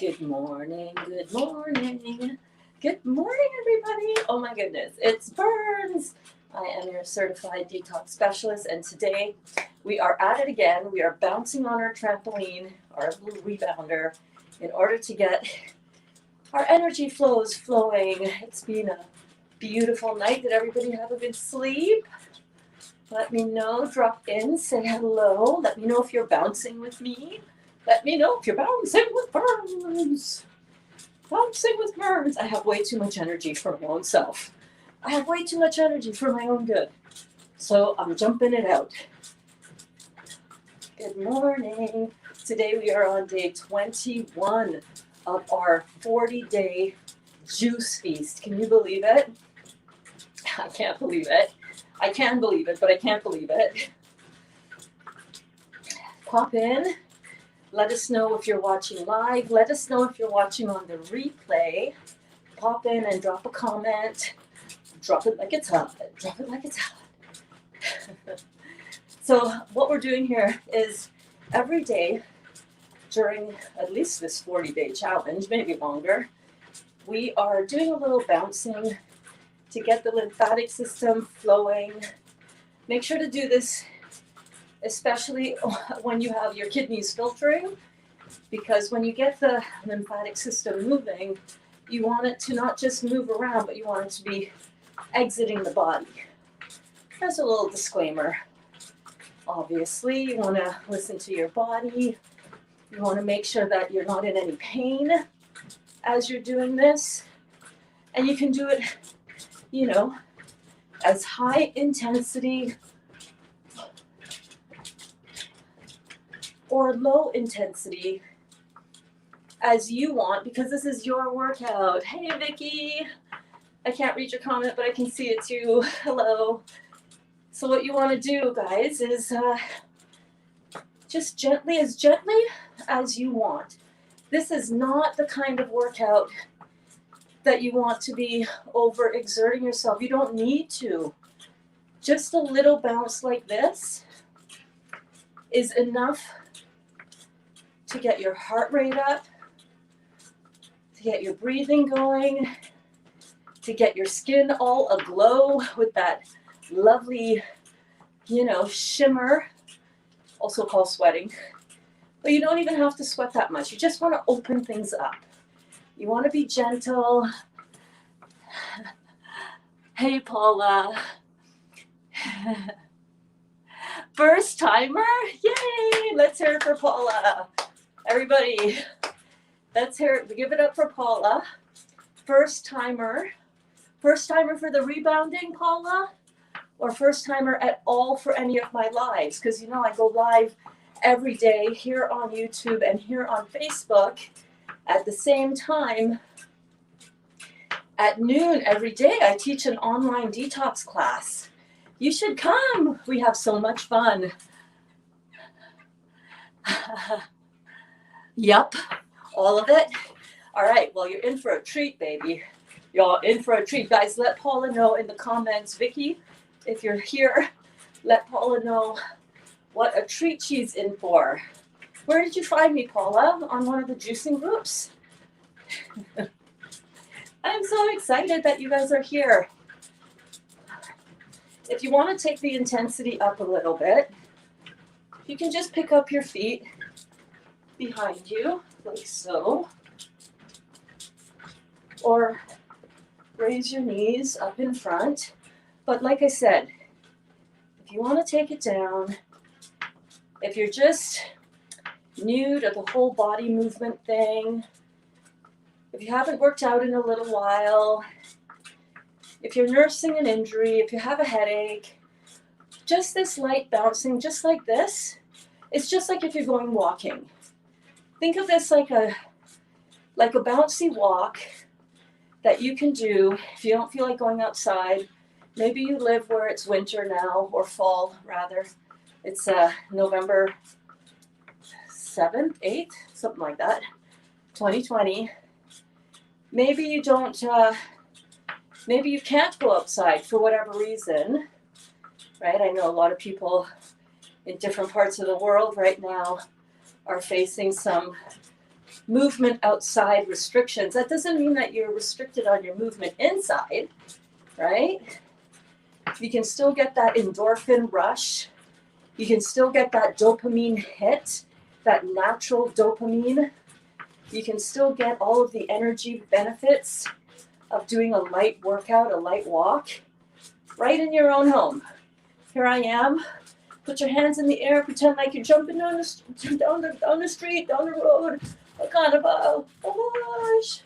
Good morning, good morning. Good morning, everybody. Oh my goodness, it's Burns. I am your certified detox specialist, and today we are at it again. We are bouncing on our trampoline, our little rebounder, in order to get our energy flows flowing. It's been a beautiful night. Did everybody have a good sleep? Let me know, drop in, say hello. Let me know if you're bouncing with me. Let me know if you're bouncing with Burns. Bouncing with Burns. I have way too much energy for my own self. I have way too much energy for my own good. So I'm jumping it out. Good morning. Today we are on day 21 of our 40-day juice feast. Can you believe it? I can't believe it. I can believe it, but I can't believe it. Pop in. Let us know if you're watching live. Let us know if you're watching on the replay. Pop in and drop a comment. Drop it like it's hot. Drop it like it's hot. So what we're doing here is every day during at least this 40-day challenge, maybe longer, we are doing a little bouncing to get the lymphatic system flowing. Make sure to do this especially when you have your kidneys filtering, because when you get the lymphatic system moving, you want it to not just move around, but you want it to be exiting the body. There's a little disclaimer. Obviously, you want to listen to your body. You want to make sure that you're not in any pain as you're doing this. And you can do it, as high intensity or low intensity as you want, because this is your workout. Hey, Vicky. I can't read your comment, but I can see it's you. Hello. So what you want to do, guys, is just gently as you want. This is not the kind of workout that you want to be overexerting yourself. You don't need to. Just a little bounce like this is enough to get your heart rate up, to get your breathing going, to get your skin all aglow with that lovely, shimmer, also called sweating. But you don't even have to sweat that much. You just want to open things up. You want to be gentle. Hey, Paula. First timer? Yay! Let's hear it for Paula. Everybody, let's hear it. Give it up for Paula. First timer. First timer for the rebounding, Paula? Or first timer at all for any of my lives? Because I go live every day here on YouTube and here on Facebook at the same time. At noon every day, I teach an online detox class. You should come. We have so much fun. Yup, all of it. All right, well, you're in for a treat, baby. You're in for a treat. Guys, let Paula know in the comments. Vicky, if you're here, let Paula know what a treat she's in for. Where did you find me, Paula? On one of the juicing groups? I'm so excited that you guys are here. If you want to take the intensity up a little bit, you can just pick up your feet behind you, like so. Or raise your knees up in front. But like I said, if you want to take it down, if you're just new to the whole body movement thing, if you haven't worked out in a little while, if you're nursing an injury, if you have a headache, just this light bouncing, just like this, it's just like if you're going walking. Think of this like a bouncy walk that you can do if you don't feel like going outside. Maybe you live where it's winter now, or fall rather. It's November 7th, 8th, something like that, 2020. Maybe you don't, maybe you can't go outside for whatever reason, right? I know a lot of people in different parts of the world right now are facing some movement outside restrictions. That doesn't mean that you're restricted on your movement inside, right? You can still get that endorphin rush. You can still get that dopamine hit, that natural dopamine. You can still get all of the energy benefits of doing a light workout, a light walk, right in your own home. Here I am. Put your hands in the air, pretend like you're jumping down the street, down the road. A carnival. Oh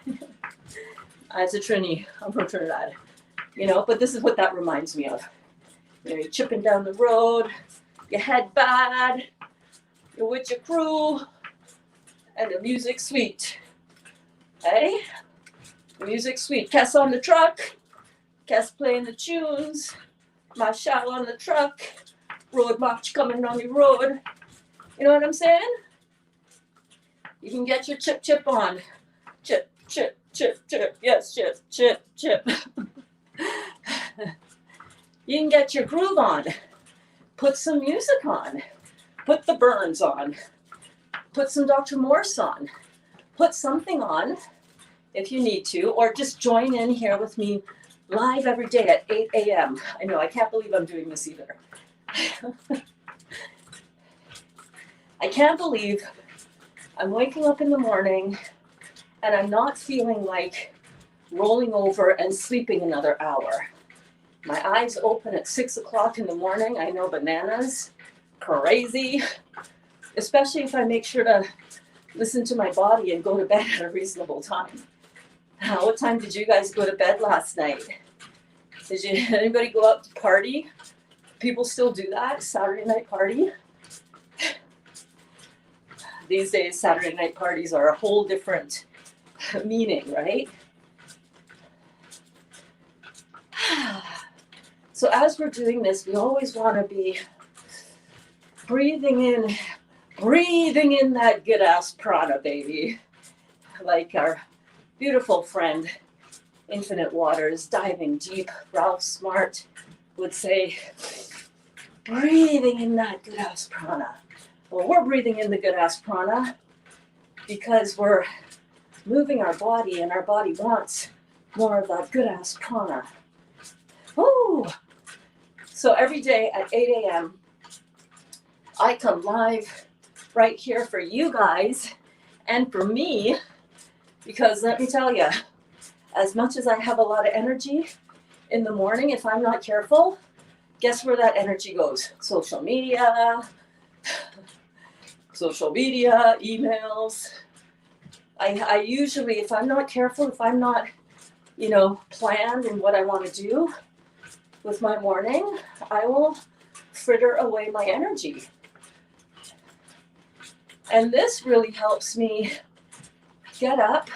gosh. As a Trini, I'm from Trinidad. You know, but this is what that reminds me of. You know, you're chipping down the road, your head bad, you're with your crew, and the music's sweet. Hey? The music's sweet. Cass on the truck, Cass playing the tunes, Marshall on the truck, road march coming on the road. You know what I'm saying? You can get your chip chip on. Chip, chip, chip, chip. Yes, chip, chip, chip. You can get your groove on. Put some music on. Put the Burns on. Put some Dr. Morse on. Put something on if you need to, or just join in here with me live every day at 8 a.m. I know, I can't believe I'm doing this either. I can't believe I'm waking up in the morning and I'm not feeling like rolling over and sleeping another hour. My eyes open at 6 o'clock in the morning. I know, bananas, crazy, especially if I make sure to listen to my body and go to bed at a reasonable time. What time did you guys go to bed last night? Did anybody go out to party? People still do that, Saturday night party? These days, Saturday night parties are a whole different meaning, right? So as we're doing this, we always want to be breathing in that good ass prana, baby. Like our beautiful friend, Infinite Waters, diving deep, Ralph Smart would say, breathing in that good ass prana. Well, we're breathing in the good ass prana because we're moving our body, and our body wants more of that good ass prana. Woo! So every day at 8 a.m., I come live right here for you guys and for me, because let me tell you, as much as I have a lot of energy in the morning, if I'm not careful, guess where that energy goes? Social media, emails. I usually, if I'm not careful, if I'm not, planned in what I want to do with my morning, I will fritter away my energy. And this really helps me get up,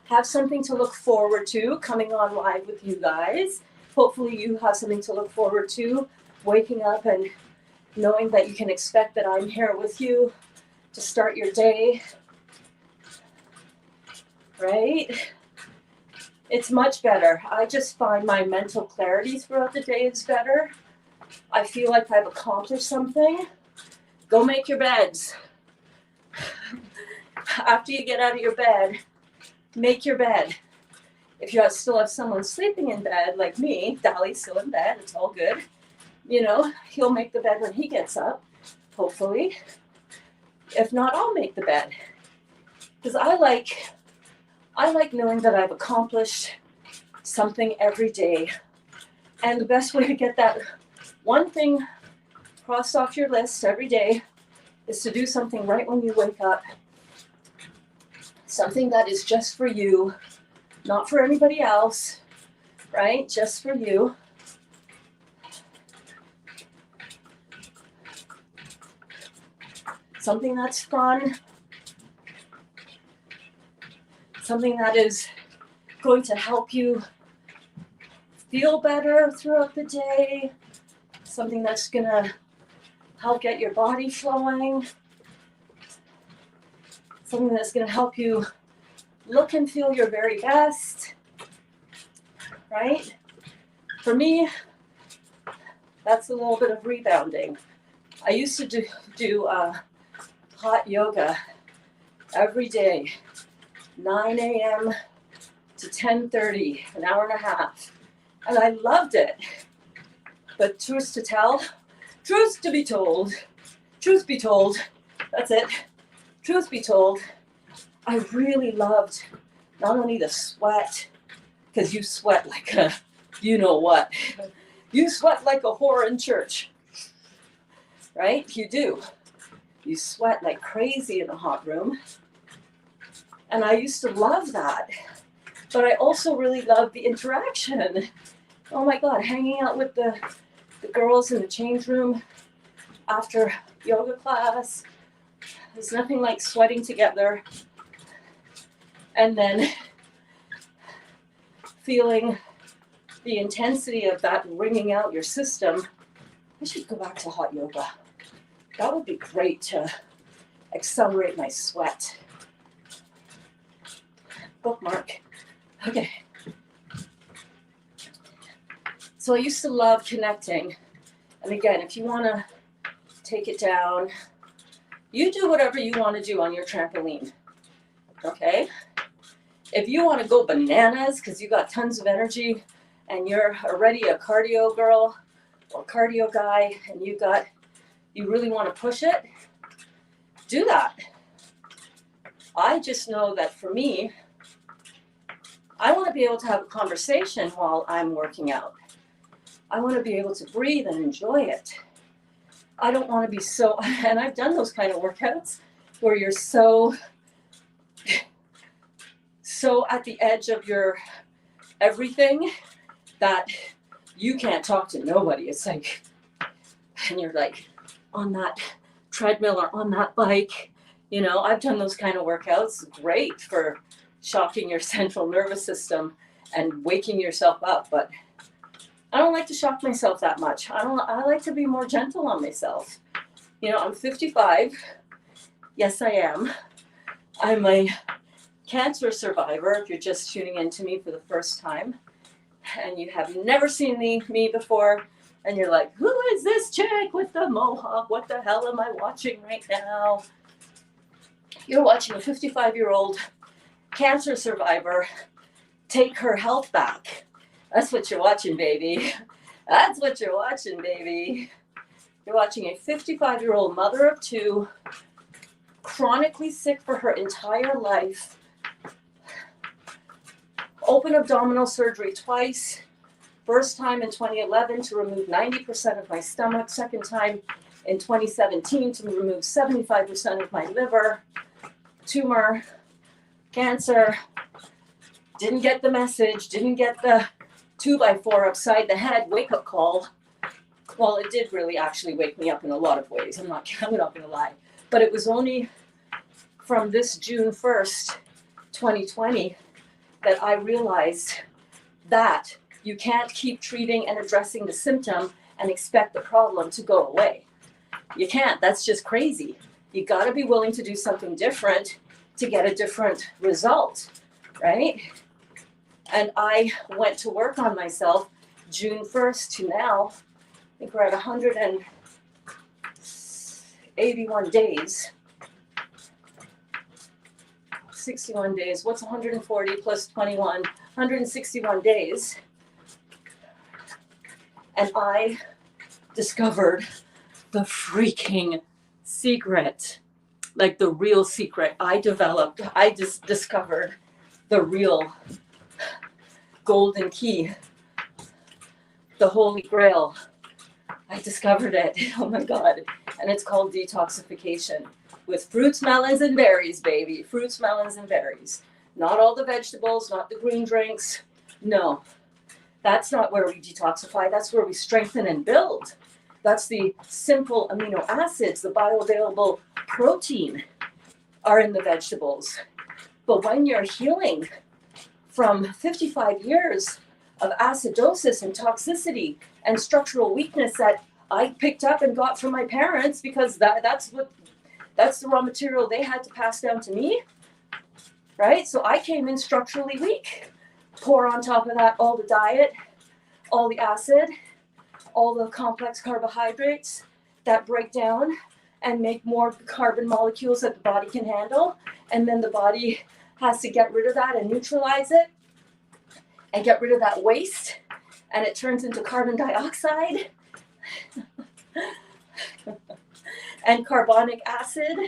have something to look forward to, coming on live with you guys. Hopefully you have something to look forward to, waking up and knowing that you can expect that I'm here with you to start your day, right? It's much better. I just find my mental clarity throughout the day is better. I feel like I've accomplished something. Go make your beds. After you get out of your bed, make your bed. If you still have someone sleeping in bed, like me, Dolly's still in bed, it's all good. He'll make the bed when he gets up, hopefully. If not, I'll make the bed. Because I like knowing that I've accomplished something every day. And the best way to get that one thing crossed off your list every day is to do something right when you wake up. Something that is just for you, not for anybody else, right? Just for you. Something that's fun. Something that is going to help you feel better throughout the day. Something that's going to help get your body flowing. Something that's going to help you look and feel your very best, right? For me, that's a little bit of rebounding. I used to do hot yoga every day, 9 a.m. to 10:30, an hour and a half. And I loved it. But truth to tell, truth to be told, truth be told, that's it. Truth be told, I really loved not only the sweat, because you sweat like a, you know what, you sweat like a whore in church, right? You do. You sweat like crazy in the hot room. And I used to love that. But I also really loved the interaction. Oh my God, hanging out with the girls in the change room after yoga class. There's nothing like sweating together and then feeling the intensity of that wringing out your system. I should go back to hot yoga. That would be great to accelerate my sweat. Bookmark. Okay. So I used to love connecting. And again, if you want to take it down, you do whatever you want to do on your trampoline. Okay? If you want to go bananas because you got tons of energy and you're already a cardio girl or cardio guy and you really want to push it, do that. I just know that for me, I want to be able to have a conversation while I'm working out. I want to be able to breathe and enjoy it. I don't want to be so, and I've done those kind of workouts where you're so at the edge of your everything that you can't talk to nobody. It's like, and you're like on that treadmill or on that bike. You know, I've done those kind of workouts. Great for shocking your central nervous system and waking yourself up. But I don't like to shock myself that much. I like to be more gentle on myself. You know, I'm 55. Yes, I am. I'm a cancer survivor, if you're just tuning in to me for the first time. And you have never seen me before. And you're like, who is this chick with the mohawk? What the hell am I watching right now? You're watching a 55-year-old cancer survivor take her health back. That's what you're watching, baby. That's what you're watching, baby. You're watching a 55-year-old mother of two, chronically sick for her entire life, open abdominal surgery twice, first time in 2011 to remove 90% of my stomach, second time in 2017 to remove 75% of my liver, tumor, cancer, didn't get the message, didn't get the 2x4 upside the head wake-up call. Well, it did really actually wake me up in a lot of ways. I'm not going to lie. But it was only from this June 1st, 2020, that I realized that you can't keep treating and addressing the symptom and expect the problem to go away. You can't. That's just crazy. You got to be willing to do something different to get a different result, right? And I went to work on myself June 1st to now. I think we're at 181 days. 61 days. What's 140 plus 21? 161 days. And I discovered the freaking secret. Like the real secret. I just discovered the real golden key, the holy grail. I discovered it. Oh my God. And it's called detoxification with fruits, melons, and berries, baby. Fruits, melons, and berries. Not all the vegetables, not the green drinks. No, that's not where we detoxify. That's where we strengthen and build. That's the simple amino acids, the bioavailable protein are in the vegetables. But when you're healing from 55 years of acidosis and toxicity and structural weakness that I picked up and got from my parents because that's the raw material they had to pass down to me, right? So I came in structurally weak. Pour on top of that all the diet, all the acid, all the complex carbohydrates that break down and make more carbon molecules that the body can handle. And then the body has to get rid of that and neutralize it and get rid of that waste. And it turns into carbon dioxide and carbonic acid.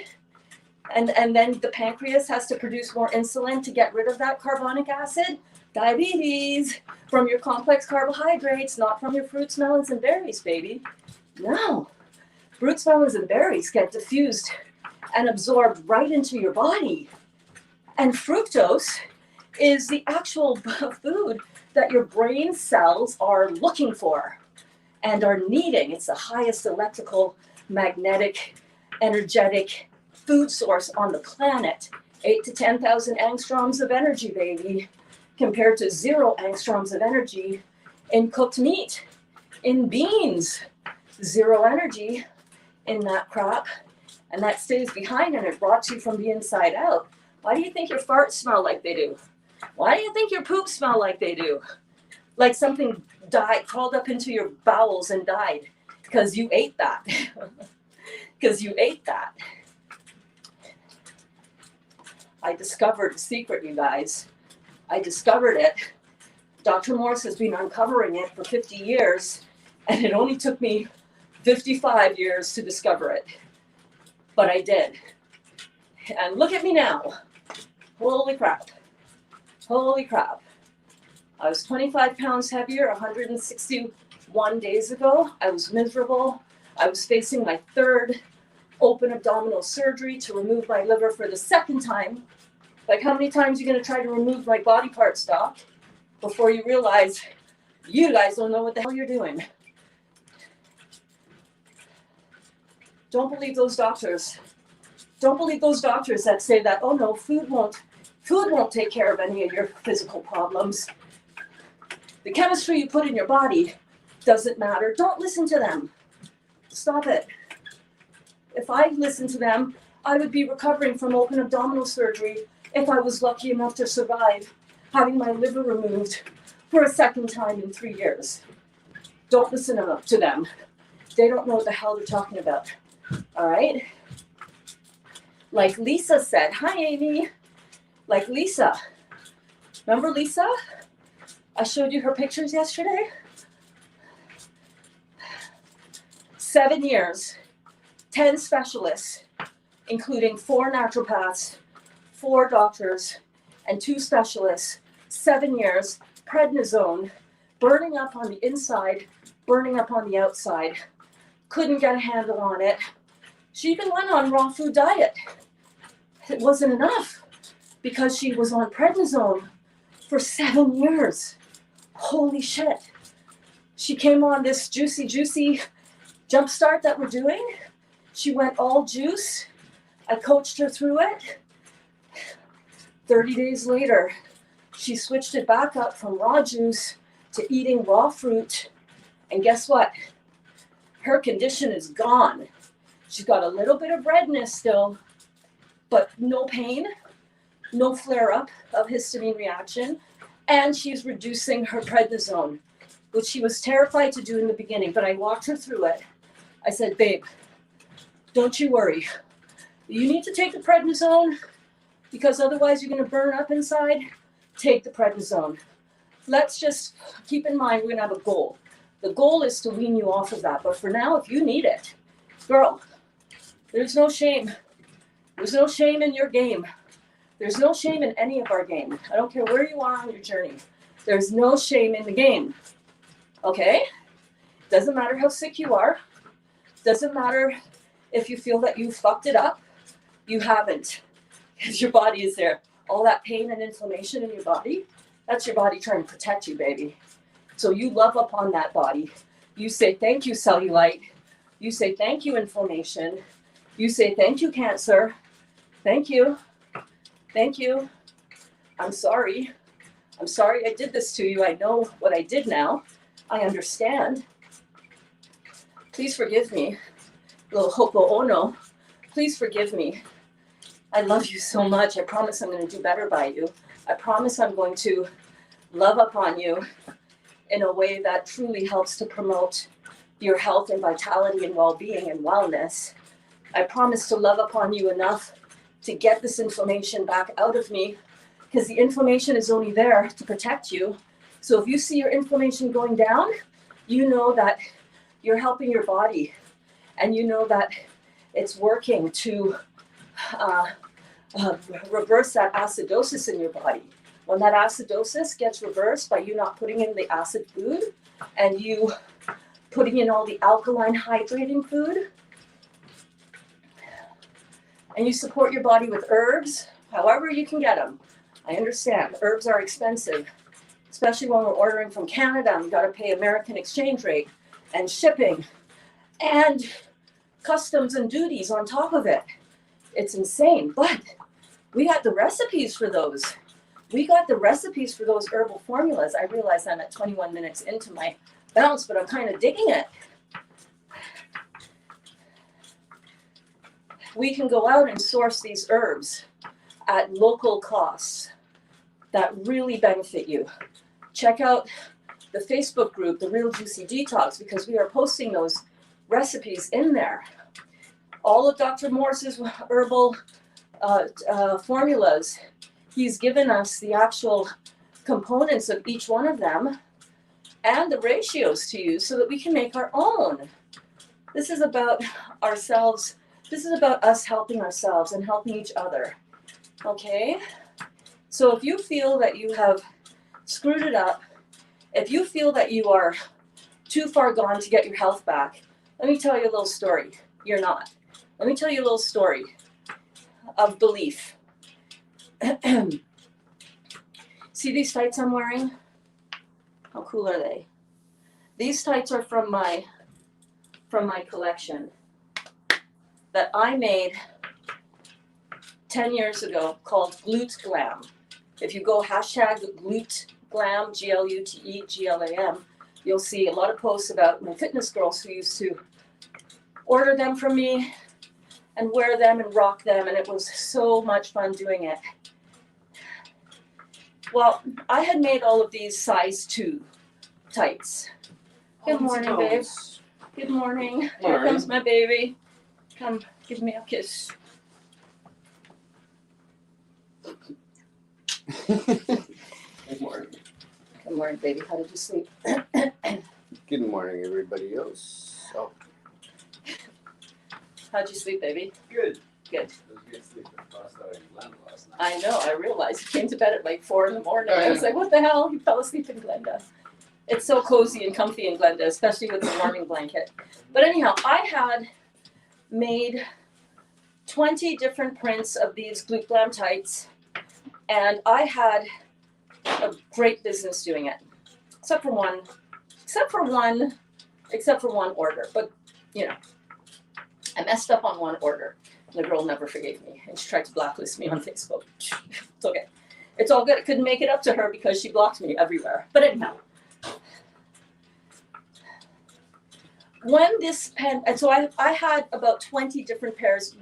And then the pancreas has to produce more insulin to get rid of that carbonic acid. Diabetes from your complex carbohydrates, not from your fruits, melons, and berries, baby. No. Fruits, melons, and berries get diffused and absorbed right into your body. And fructose is the actual food that your brain cells are looking for and are needing. It's the highest electrical, magnetic, energetic food source on the planet. 8 to 10,000 angstroms of energy, baby, compared to 0 angstroms of energy in cooked meat, in beans. 0 energy in that crap, and that stays behind and it rots you from the inside out. Why do you think your farts smell like they do? Why do you think your poops smell like they do? Like something died, crawled up into your bowels and died because you ate that. Because you ate that. I discovered the secret, you guys. I discovered it. Dr. Morse has been uncovering it for 50 years, and it only took me 55 years to discover it. But I did. And look at me now. Holy crap. Holy crap. I was 25 pounds heavier 161 days ago. I was miserable. I was facing my 3rd open abdominal surgery to remove my liver for the 2nd time. Like, how many times are you going to try to remove my body parts, doc, before you realize you guys don't know what the hell you're doing? Don't believe those doctors. Don't believe those doctors that say that, oh no, food won't take care of any of your physical problems. The chemistry you put in your body doesn't matter. Don't listen to them. Stop it. If I listened to them, I would be recovering from open abdominal surgery if I was lucky enough to survive having my liver removed for a 2nd time in 3 years. Don't listen to them. They don't know what the hell they're talking about. All right? Like Lisa said, hi, Amy. Like Lisa. Remember Lisa? I showed you her pictures yesterday. 7 years, 10 specialists, including 4 naturopaths, 4 doctors, and 2 specialists. 7 years, prednisone, burning up on the inside, burning up on the outside. Couldn't get a handle on it. She even went on raw food diet. It wasn't enough because she was on prednisone for 7 years. Holy shit. She came on this juicy jumpstart that we're doing. She went all juice. I coached her through it. 30 days later, she switched it back up from raw juice to eating raw fruit. And guess what? Her condition is gone. She's got a little bit of redness still, but no pain, no flare-up of histamine reaction, and she's reducing her prednisone, which she was terrified to do in the beginning, but I walked her through it. I said, babe, don't you worry. You need to take the prednisone because otherwise you're going to burn up inside. Take the prednisone. Let's just keep in mind we're going to have a goal. The goal is to wean you off of that, but for now, if you need it, girl, there's no shame. There's no shame in your game. There's no shame in any of our game. I don't care where you are on your journey. There's no shame in the game. Okay? Doesn't matter how sick you are. Doesn't matter if you feel that you fucked it up. You haven't. Because your body is there. All that pain and inflammation in your body, that's your body trying to protect you, baby. So you love upon that body. You say, thank you, cellulite. You say, thank you, inflammation. You say, thank you, cancer. Thank you. Thank you. I'm sorry. I'm sorry I did this to you. I know what I did now. I understand. Please forgive me. Little hopo-ono. Please forgive me. I love you so much. I promise I'm going to do better by you. I promise I'm going to love upon you in a way that truly helps to promote your health and vitality and well-being and wellness. I promise to love upon you enough to get this inflammation back out of me, because the inflammation is only there to protect you. So if you see your inflammation going down, you know that you're helping your body, and you know that it's working to reverse that acidosis in your body. When that acidosis gets reversed by you not putting in the acid food and you putting in all the alkaline hydrating food, and you support your body with herbs, however you can get them. I understand herbs are expensive, especially when we're ordering from Canada. We've got to pay American exchange rate and shipping and customs and duties on top of it. It's insane, but we got the recipes for those. We got the recipes for those herbal formulas. I realize I'm at 21 minutes into my bounce, but I'm kind of digging it. We can go out and source these herbs at local costs that really benefit you. Check out the Facebook group, The Real Juicy Detox, because we are posting those recipes in there. All of Dr. Morse's herbal formulas, he's given us the actual components of each one of them and the ratios to use so that we can make our own. This is about ourselves. This is about us helping ourselves and helping each other. Okay? So if you feel that you have screwed it up, if you feel that you are too far gone to get your health back, let me tell you a little story. You're not. Let me tell you a little story of belief. See these tights I'm wearing? How cool are they? These tights are from my collection that I made 10 years ago called Glute Glam. If you go hashtag Glute Glam, GLUTEGLAM, you'll see a lot of posts about my fitness girls who used to order them from me and wear them and rock them, and it was so much fun doing it. Well, I had made all of these size 2 tights. Good morning, babe. Good morning. Here comes my baby. Come, give me a kiss. Good morning. Good morning, baby. How did you sleep? Good morning, everybody else. Oh. How'd you sleep, baby? Good. Good. I was good sleep last night. I know. I realized you came to bed at like 4 in the morning. I was like, what the hell? You fell asleep in Glenda. It's so cozy and comfy in Glenda, especially with the warming blanket. But anyhow, I had made 20 different prints of these Glute Glam tights, and I had a great business doing it, except for one order. But you know, I messed up on one order. The girl never forgave me, and she tried to blacklist me on Facebook. It's okay. It's all good. I couldn't make it up to her because she blocked me everywhere. But anyhow, when this pen, and so I had about 20 different pairs,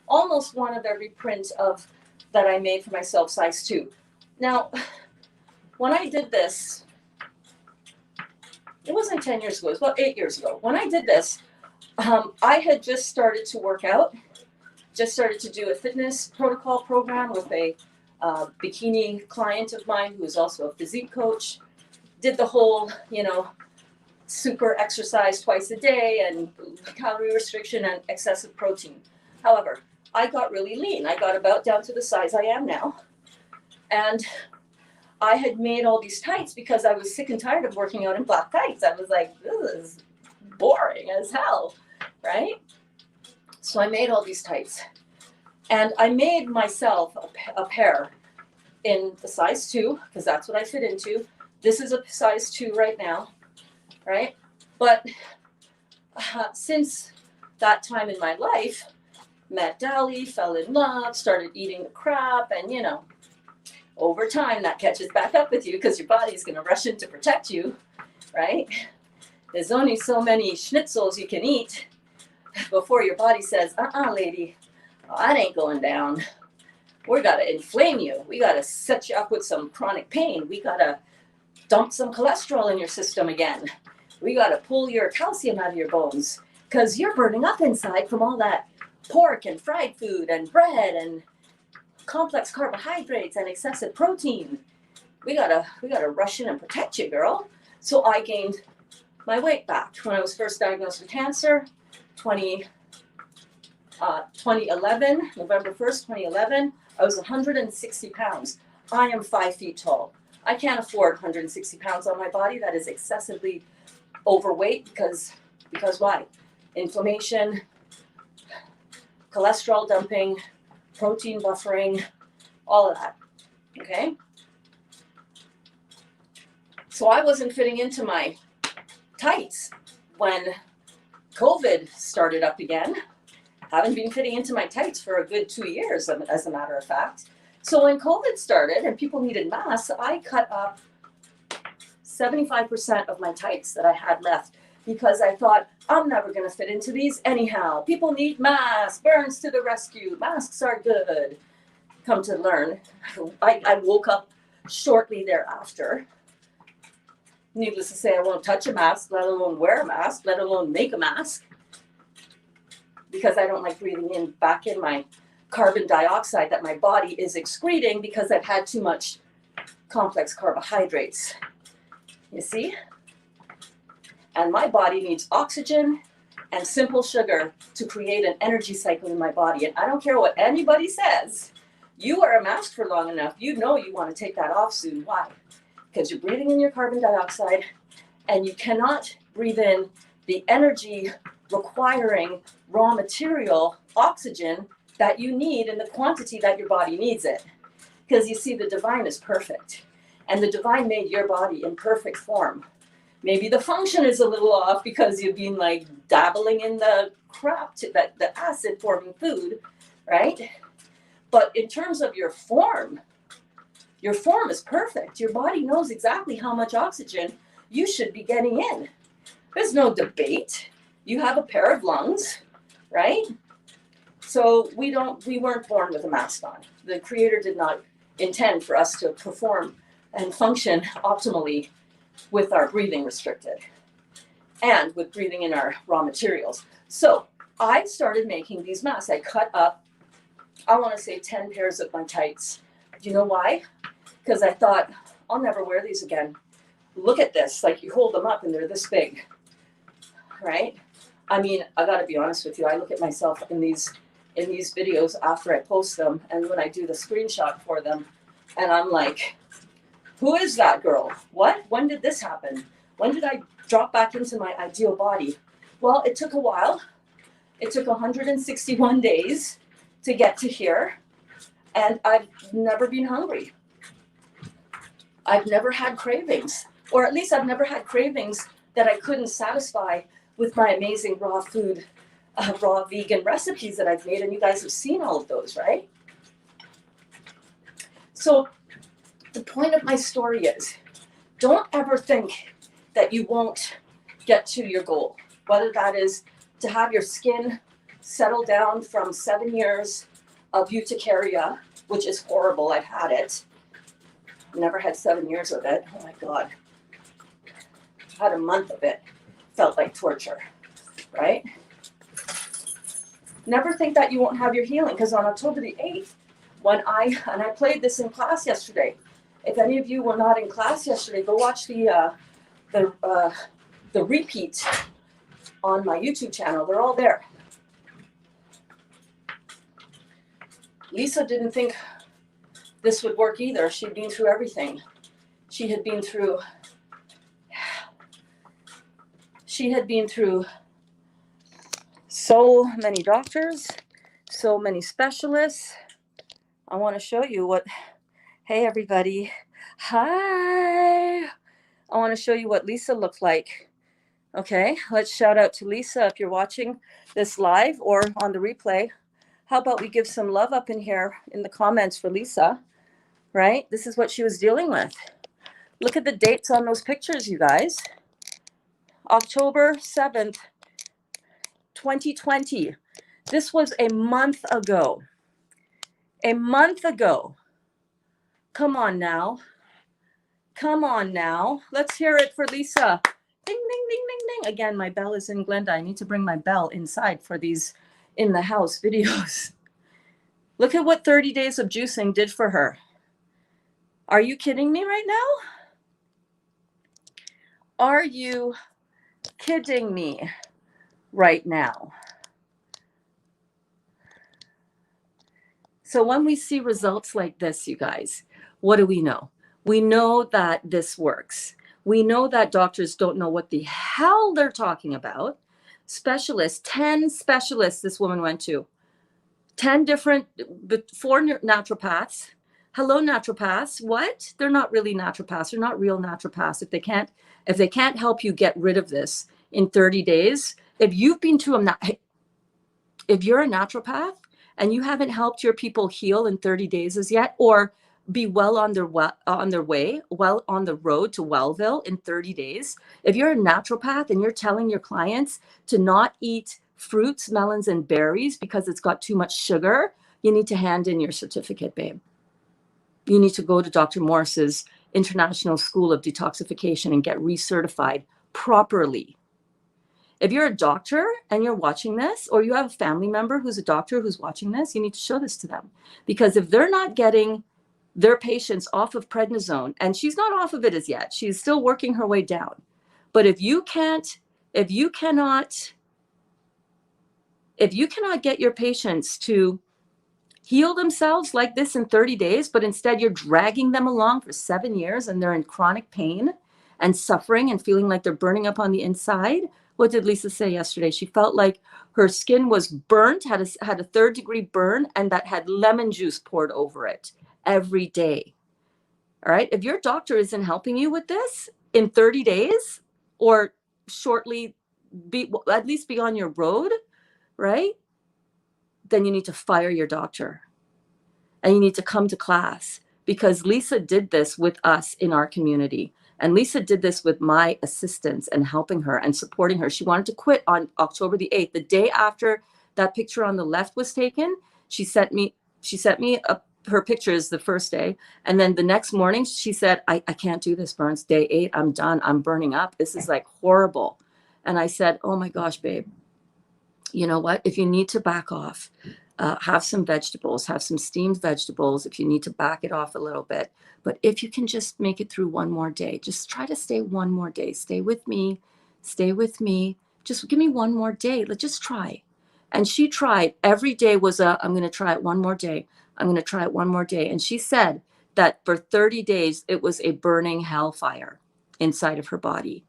almost one of every print of that I made for myself, size 2. Now, when I did this, it wasn't 10 years ago, it was about 8 years ago. When I did this, I had just started to work out, just started to do a fitness protocol program with a bikini client of mine who is also a physique coach. Did the whole, super exercise twice a day and calorie restriction and excessive protein. However, I got really lean. I got about down to the size I am now. And I had made all these tights because I was sick and tired of working out in black tights. I was like, this is boring as hell, right? So I made all these tights. And I made myself a pair in the size 2, because that's what I fit into. This is a size 2 right now, right? But since that time in my life, met Dali, fell in love, started eating the crap, and over time that catches back up with you because your body's going to rush in to protect you, right? There's only so many schnitzels you can eat before your body says, lady, that ain't going down. We got to inflame you. We got to set you up with some chronic pain. We got to dump some cholesterol in your system again. We got to pull your calcium out of your bones. because you're burning up inside from all that pork and fried food and bread and complex carbohydrates and excessive protein. We gotta rush in and protect you, girl. So I gained my weight back when I was first diagnosed with cancer, 2011, November 1st, 2011. I was 160 pounds. I am 5 feet tall. I can't afford 160 pounds on my body. That is excessively overweight because why? Inflammation, cholesterol dumping, protein buffering, all of that, okay? So I wasn't fitting into my tights when COVID started up again. Haven't been fitting into my tights for a good 2 years, as a matter of fact. So when COVID started and people needed masks, I cut up 75% of my tights that I had left because I thought, I'm never going to fit into these anyhow. People need masks. Burns to the rescue. Masks are good. Come to learn, I woke up shortly thereafter. Needless to say, I won't touch a mask, let alone wear a mask, let alone make a mask, because I don't like breathing in back in my carbon dioxide that my body is excreting because I've had too much complex carbohydrates. You see? And my body needs oxygen and simple sugar to create an energy cycle in my body. And I don't care what anybody says. You wear a mask for long enough, you know you want to take that off soon. Why? Because you're breathing in your carbon dioxide and you cannot breathe in the energy requiring raw material, oxygen, that you need in the quantity that your body needs it. Because you see, the divine is perfect. And the divine made your body in perfect form. Maybe the function is a little off because you've been like dabbling in the crap, the acid forming food, right? But in terms of your form is perfect. Your body knows exactly how much oxygen you should be getting in. There's no debate. You have a pair of lungs, right? So we weren't born with a mask on. The Creator did not intend for us to perform and function optimally with our breathing restricted and with breathing in our raw materials. So I started making these masks. I cut up, I want to say 10 pairs of my tights. Do you know why? Because I thought, I'll never wear these again. Look at this, like you hold them up and they're this big, right? I mean, I gotta be honest with you, I look at myself in these videos after I post them and when I do the screenshot for them, and I'm like, who is that girl? What? When did this happen? When did I drop back into my ideal body? Well, it took a while. It took 161 days to get to here, and I've never been hungry. I've never had cravings, or at least I've never had cravings that I couldn't satisfy with my amazing raw food, raw vegan recipes that I've made, and you guys have seen all of those, right? So the point of my story is, don't ever think that you won't get to your goal, whether that is to have your skin settle down from 7 years of urticaria, which is horrible. I've had it. Never had 7 years of it. Oh my God. Had a month of it. Felt like torture, right? Never think that you won't have your healing, because on October the 8th, when I played this in class yesterday. If any of you were not in class yesterday, go watch the repeat on my YouTube channel. They're all there. Lisa didn't think this would work either. She'd been through everything. She had been through so many doctors, so many specialists. I want to show you what, hey everybody, hi. I want to show you what Lisa looked like. Okay, let's shout out to Lisa if you're watching this live or on the replay. How about we give some love up in here in the comments for Lisa, right? This is what she was dealing with. Look at the dates on those pictures, you guys. October 7th, 2020. This was a month ago. A month ago. Come on now. Come on now. Let's hear it for Lisa. Ding, ding, ding, ding, ding. Again, my bell is in Glenda. I need to bring my bell inside for these in the house videos. Look at what 30 days of juicing did for her. Are you kidding me right now? Are you kidding me right now? So when we see results like this, you guys, what do we know? We know that this works. We know that doctors don't know what the hell they're talking about. Specialists, 10 specialists this woman went to, 10 different, 4 naturopaths. Hello, naturopaths. What? They're not really naturopaths. They're not real naturopaths. If they can't help you get rid of this in 30 days, if you've been to if you're a naturopath and you haven't helped your people heal in 30 days as yet, or be well on their way, well on the road to Wellville in 30 days, if you're a naturopath and you're telling your clients to not eat fruits, melons, and berries because it's got too much sugar, you need to hand in your certificate, babe. You need to go to Dr. Morris's International School of Detoxification and get recertified properly. If you're a doctor and you're watching this, or you have a family member who's a doctor who's watching this, you need to show this to them. Because if they're not getting their patients off of prednisone, and she's not off of it as yet, she's still working her way down. But if you cannot get your patients to heal themselves like this in 30 days, but instead you're dragging them along for 7 years and they're in chronic pain and suffering and feeling like they're burning up on the inside. What did Lisa say yesterday? She felt like her skin was burnt, had a 3rd-degree burn, and that had lemon juice poured over it every day. All right. If your doctor isn't helping you with this in 30 days, or shortly, at least be on your road, right? Then you need to fire your doctor and you need to come to class, because Lisa did this with us in our community. And Lisa did this with my assistants and helping her and supporting her. She wanted to quit on October the 8th. The day after that picture on the left was taken, she sent me her pictures the first day. And then the next morning she said, I can't do this, Burns. Day 8, I'm done. I'm burning up. This is like horrible. And I said, oh my gosh, babe, you know what? If you need to back off, have some vegetables, have some steamed vegetables if you need to back it off a little bit. But if you can just make it through one more day, just try to stay one more day. Stay with me. Stay with me. Just give me one more day. Let's just try. And she tried. Every day was I'm going to try it one more day. I'm going to try it one more day. And she said that for 30 days, it was a burning hellfire inside of her body.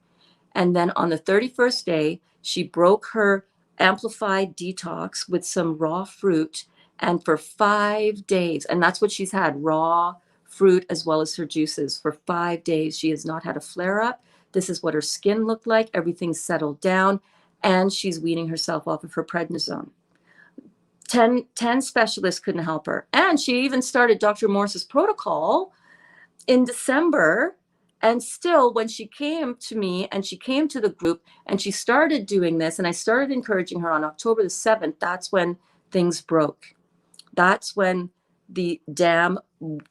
And then on the 31st day, she broke her amplified detox with some raw fruit. And for 5 days, and that's what she's had, raw fruit as well as her juices. For 5 days, she has not had a flare up. This is what her skin looked like. Everything's settled down. And she's weaning herself off of her prednisone. 10 specialists couldn't help her. And she even started Dr. Morris's protocol in December. And still, when she came to me and she came to the group and she started doing this, and I started encouraging her on October the 7th, that's when things broke. That's when the dam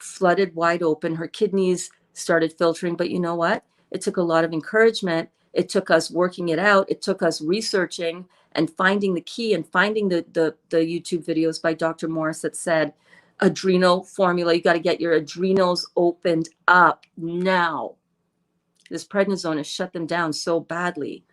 flooded wide open. Her kidneys started filtering. But you know what? It took a lot of encouragement. It took us working it out. It took us researching and finding the key and finding the YouTube videos by Dr. Morris that said, adrenal formula, you got to get your adrenals opened up now. This prednisone has shut them down so badly.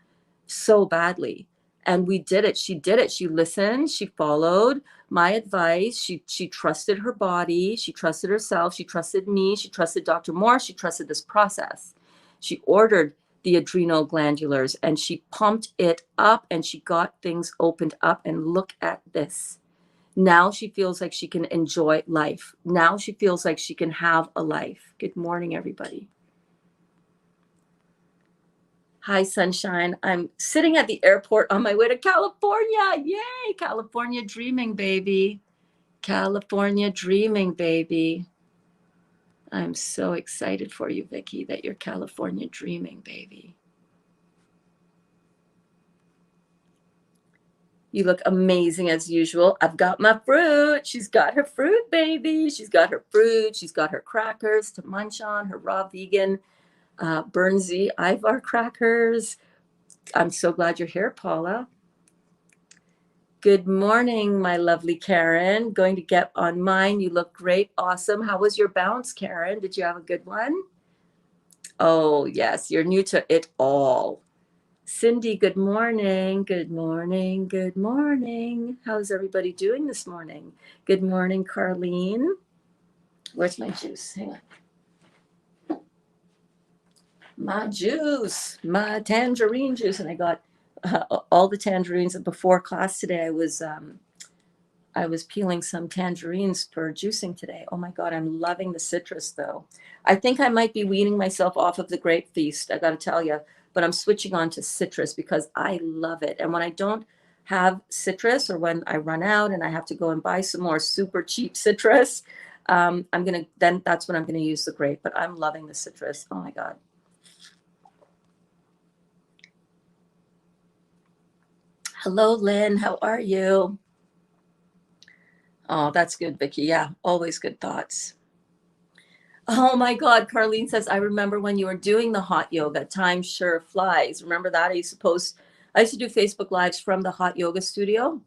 And we did it. She did it. She listened. She followed my advice. She trusted her body. She trusted herself. She trusted me. She trusted Dr. Morris. She trusted this process. She ordered the adrenal glandulars and she pumped it up and she got things opened up. And look at this. Now she feels like she can enjoy life. Now she feels like she can have a life. Good morning, everybody. Hi, sunshine. I'm sitting at the airport on my way to California. Yay, California dreaming, baby. California dreaming, baby. I'm so excited for you, Vicky, that you're California dreaming, baby. You look amazing as usual. I've got my fruit. She's got her fruit, baby. She's got her fruit. She's got her crackers to munch on, her raw vegan Burnsy, Ivar Crackers. I'm so glad you're here, Paula. Good morning, my lovely Karen. Going to get on mine. You look great. Awesome. How was your bounce, Karen? Did you have a good one? Oh, yes. You're new to it all. Cindy, good morning. Good morning. Good morning. How's everybody doing this morning? Good morning, Carlene. Where's my juice? Hang on. My juice, my tangerine juice. And I got all the tangerines. Before class today, I was peeling some tangerines for juicing today. Oh my God, I'm loving the citrus though. I think I might be weaning myself off of the grape feast, I gotta tell you, but I'm switching on to citrus because I love it. And when I don't have citrus, or when I run out and I have to go and buy some more super cheap citrus, that's when I'm gonna use the grape, but I'm loving the citrus. Oh my God. Hello, Lynn, how are you? Oh, that's good, Vicki. Yeah, always good thoughts. Oh my God, Carlene says, I remember when you were doing the hot yoga. Time sure flies. Remember that? I used to do Facebook Lives from the hot yoga studio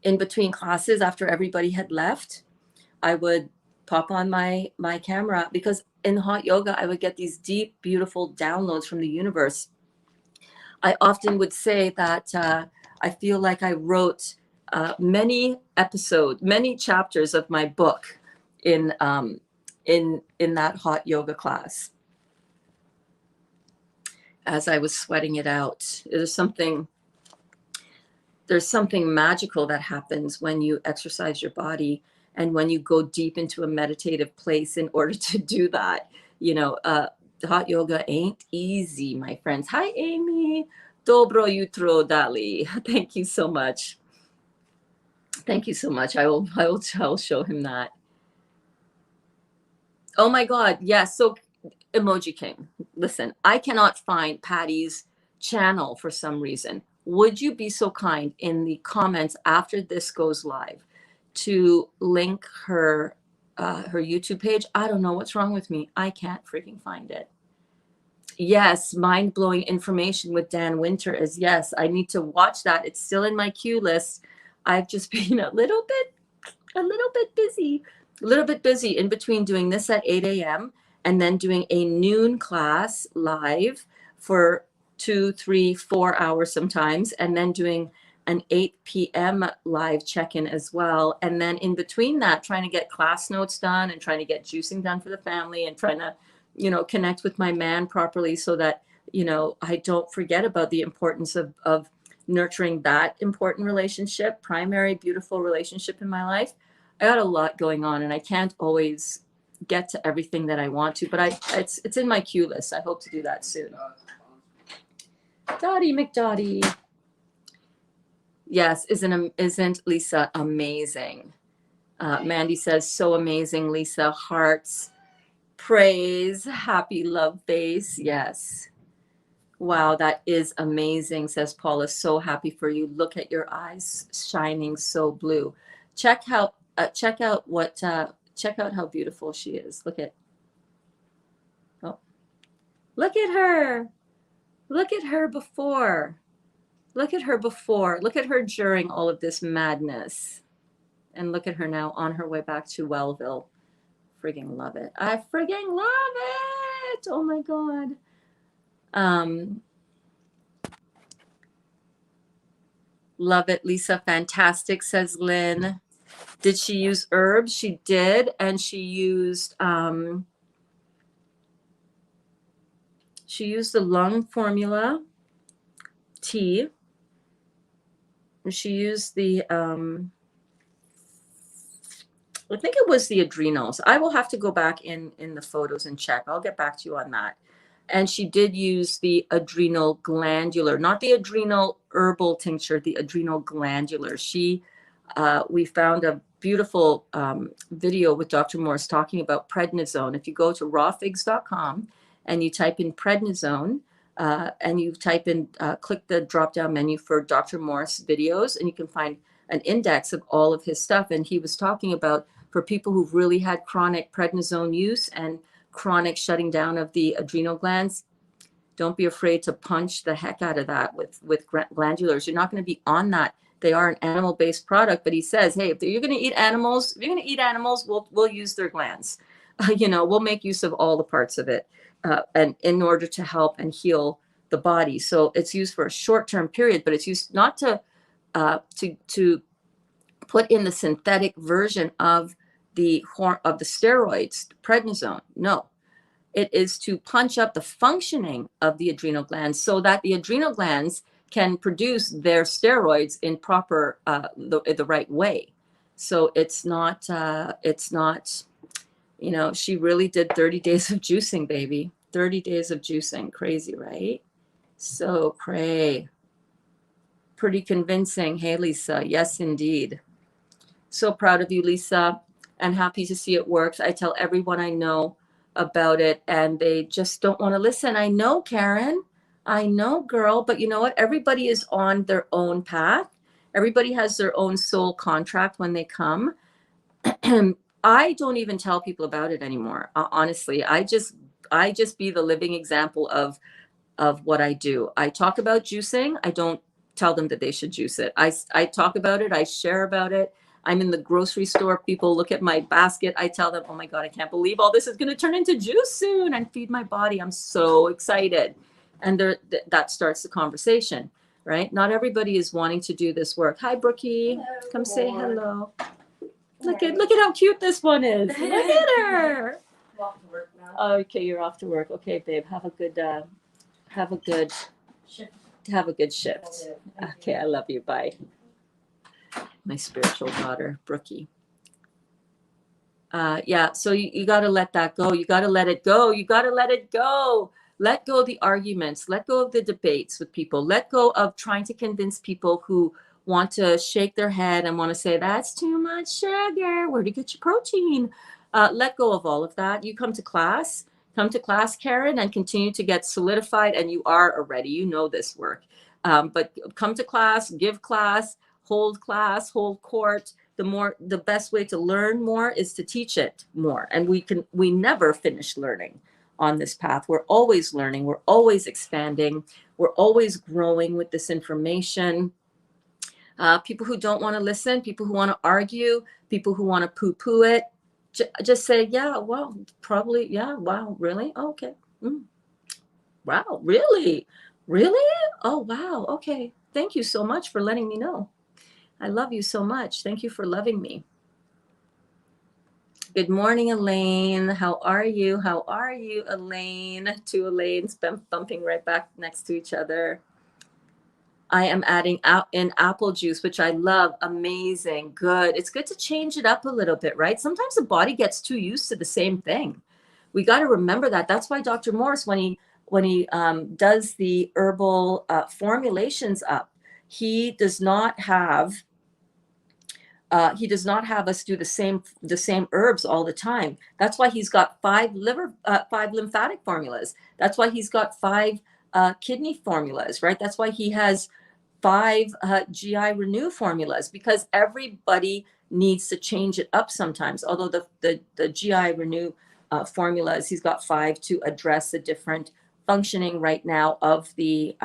in between classes after everybody had left. I would pop on my camera because in hot yoga, I would get these deep, beautiful downloads from the universe. I often would say that I feel like I wrote many chapters of my book in that hot yoga class as I was sweating it out. There's something magical that happens when you exercise your body and when you go deep into a meditative place in order to do that. Hot yoga ain't easy, my friends. Hi, Amy. Dobro jutro, Dali. Thank you so much. Thank you so much. I will show him that. Oh my God. Yes. So Emoji King, listen, I cannot find Patty's channel for some reason. Would you be so kind in the comments after this goes live to link her YouTube page? I don't know what's wrong with me. I can't freaking find it. Yes, mind-blowing information with Dan Winter is yes. I need to watch that. It's still in my queue list. I've just been a little bit busy in between doing this at 8 a.m. and then doing a noon class live for 2, 3, 4 hours sometimes, and then doing an 8 p.m. live check-in as well. And then in between that, trying to get class notes done and trying to get juicing done for the family and trying to, connect with my man properly so that, I don't forget about the importance of nurturing that important relationship, primary, beautiful relationship in my life. I got a lot going on and I can't always get to everything that I want to, but it's in my queue list. I hope to do that soon. Dottie McDottie. Yes, isn't Lisa amazing? Mandy says, so amazing, Lisa. Hearts, praise, happy love face. Yes. Wow, that is amazing, says Paula. So happy for you. Look at your eyes shining so blue. Check out how beautiful she is. Look at her. Look at her before. Look at her before. Look at her during all of this madness. And look at her now on her way back to Wellville. Frigging love it. I frigging love it. Oh my God. Love it, Lisa. Fantastic, says Lynn. Did she use herbs? She did. And she used the lung formula tea. She used the I think it was the adrenals. I will have to go back in the photos and check. I'll get back to you on that. And she did use the adrenal glandular, not the adrenal herbal tincture, the adrenal glandular. We found a beautiful video with Dr. Morse talking about prednisone. If you go to rawfigs.com and you type in prednisone and you type in, click the drop-down menu for Dr. Morse videos, and you can find an index of all of his stuff. And he was talking about for people who've really had chronic prednisone use and chronic shutting down of the adrenal glands, don't be afraid to punch the heck out of that with glandulars. You're not going to be on that. They are an animal-based product, but he says, hey, if you're going to eat animals, we'll use their glands. We'll make use of all the parts of it, and in order to help and heal the body. So it's used for a short-term period, but it's used not to put in the synthetic version of the steroids, prednisone. No, it is to punch up the functioning of the adrenal glands so that the adrenal glands can produce their steroids in proper the right way. So it's not she really did 30 days of juicing, baby. 30 days of juicing. Crazy, right? So pretty convincing. Hey, Lisa. Yes, indeed. So proud of you, Lisa, and happy to see it works. I tell everyone I know about it, and they just don't want to listen. I know, Karen. I know, girl. But you know what? Everybody is on their own path. Everybody has their own soul contract when they come. I don't even tell people about it anymore. Honestly, I just be the living example of what I do. I talk about juicing. I don't tell them that they should juice it. I talk about it. I share about it. I'm in the grocery store. People look at my basket. I tell them, oh my God, I can't believe all this is going to turn into juice soon and feed my body. I'm so excited. And that starts the conversation, right? Not everybody is wanting to do this work. Hi, Brookie. Hello. Come say hello. Look at how cute this one is. Look at her. I'm off to work now. Okay, you're off to work. Okay, babe. Have a good shift. Okay, I love you. Bye. My spiritual daughter, Brookie. So you got to let that go. You got to let it go. You got to let it go. Let go of the arguments. Let go of the debates with people. Let go of trying to convince people who want to shake their head and want to say, that's too much sugar. Where do you get your protein? Let go of all of that. You come to class, Karen, and continue to get solidified. And you are already, you know this work. But come to class, give class, hold court. The best way to learn more is to teach it more. And we never finish learning on this path. We're always learning. We're always expanding. We're always growing with this information. People who don't want to listen, people who want to argue, people who want to poo-poo it, just say, yeah, well, probably, yeah, wow, really? Oh, okay. Wow, really? Really? Oh, wow, okay. Thank you so much for letting me know. I love you so much. Thank you for loving me. Good morning, Elaine. How are you? How are you, Elaine? Two Elaines bumping right back next to each other. I am adding in apple juice, which I love. Amazing. Good. It's good to change it up a little bit, right? Sometimes the body gets too used to the same thing. We got to remember that. That's why Dr. Morris, when he does the herbal formulations up, he does not have us do the same herbs all the time. That's why he's got 5 lymphatic formulas. That's why he's got 5 kidney formulas, right? That's why he has 5 GI Renew formulas, because everybody needs to change it up sometimes. Although the GI Renew formulas, he's got 5 to address the different functioning right now of the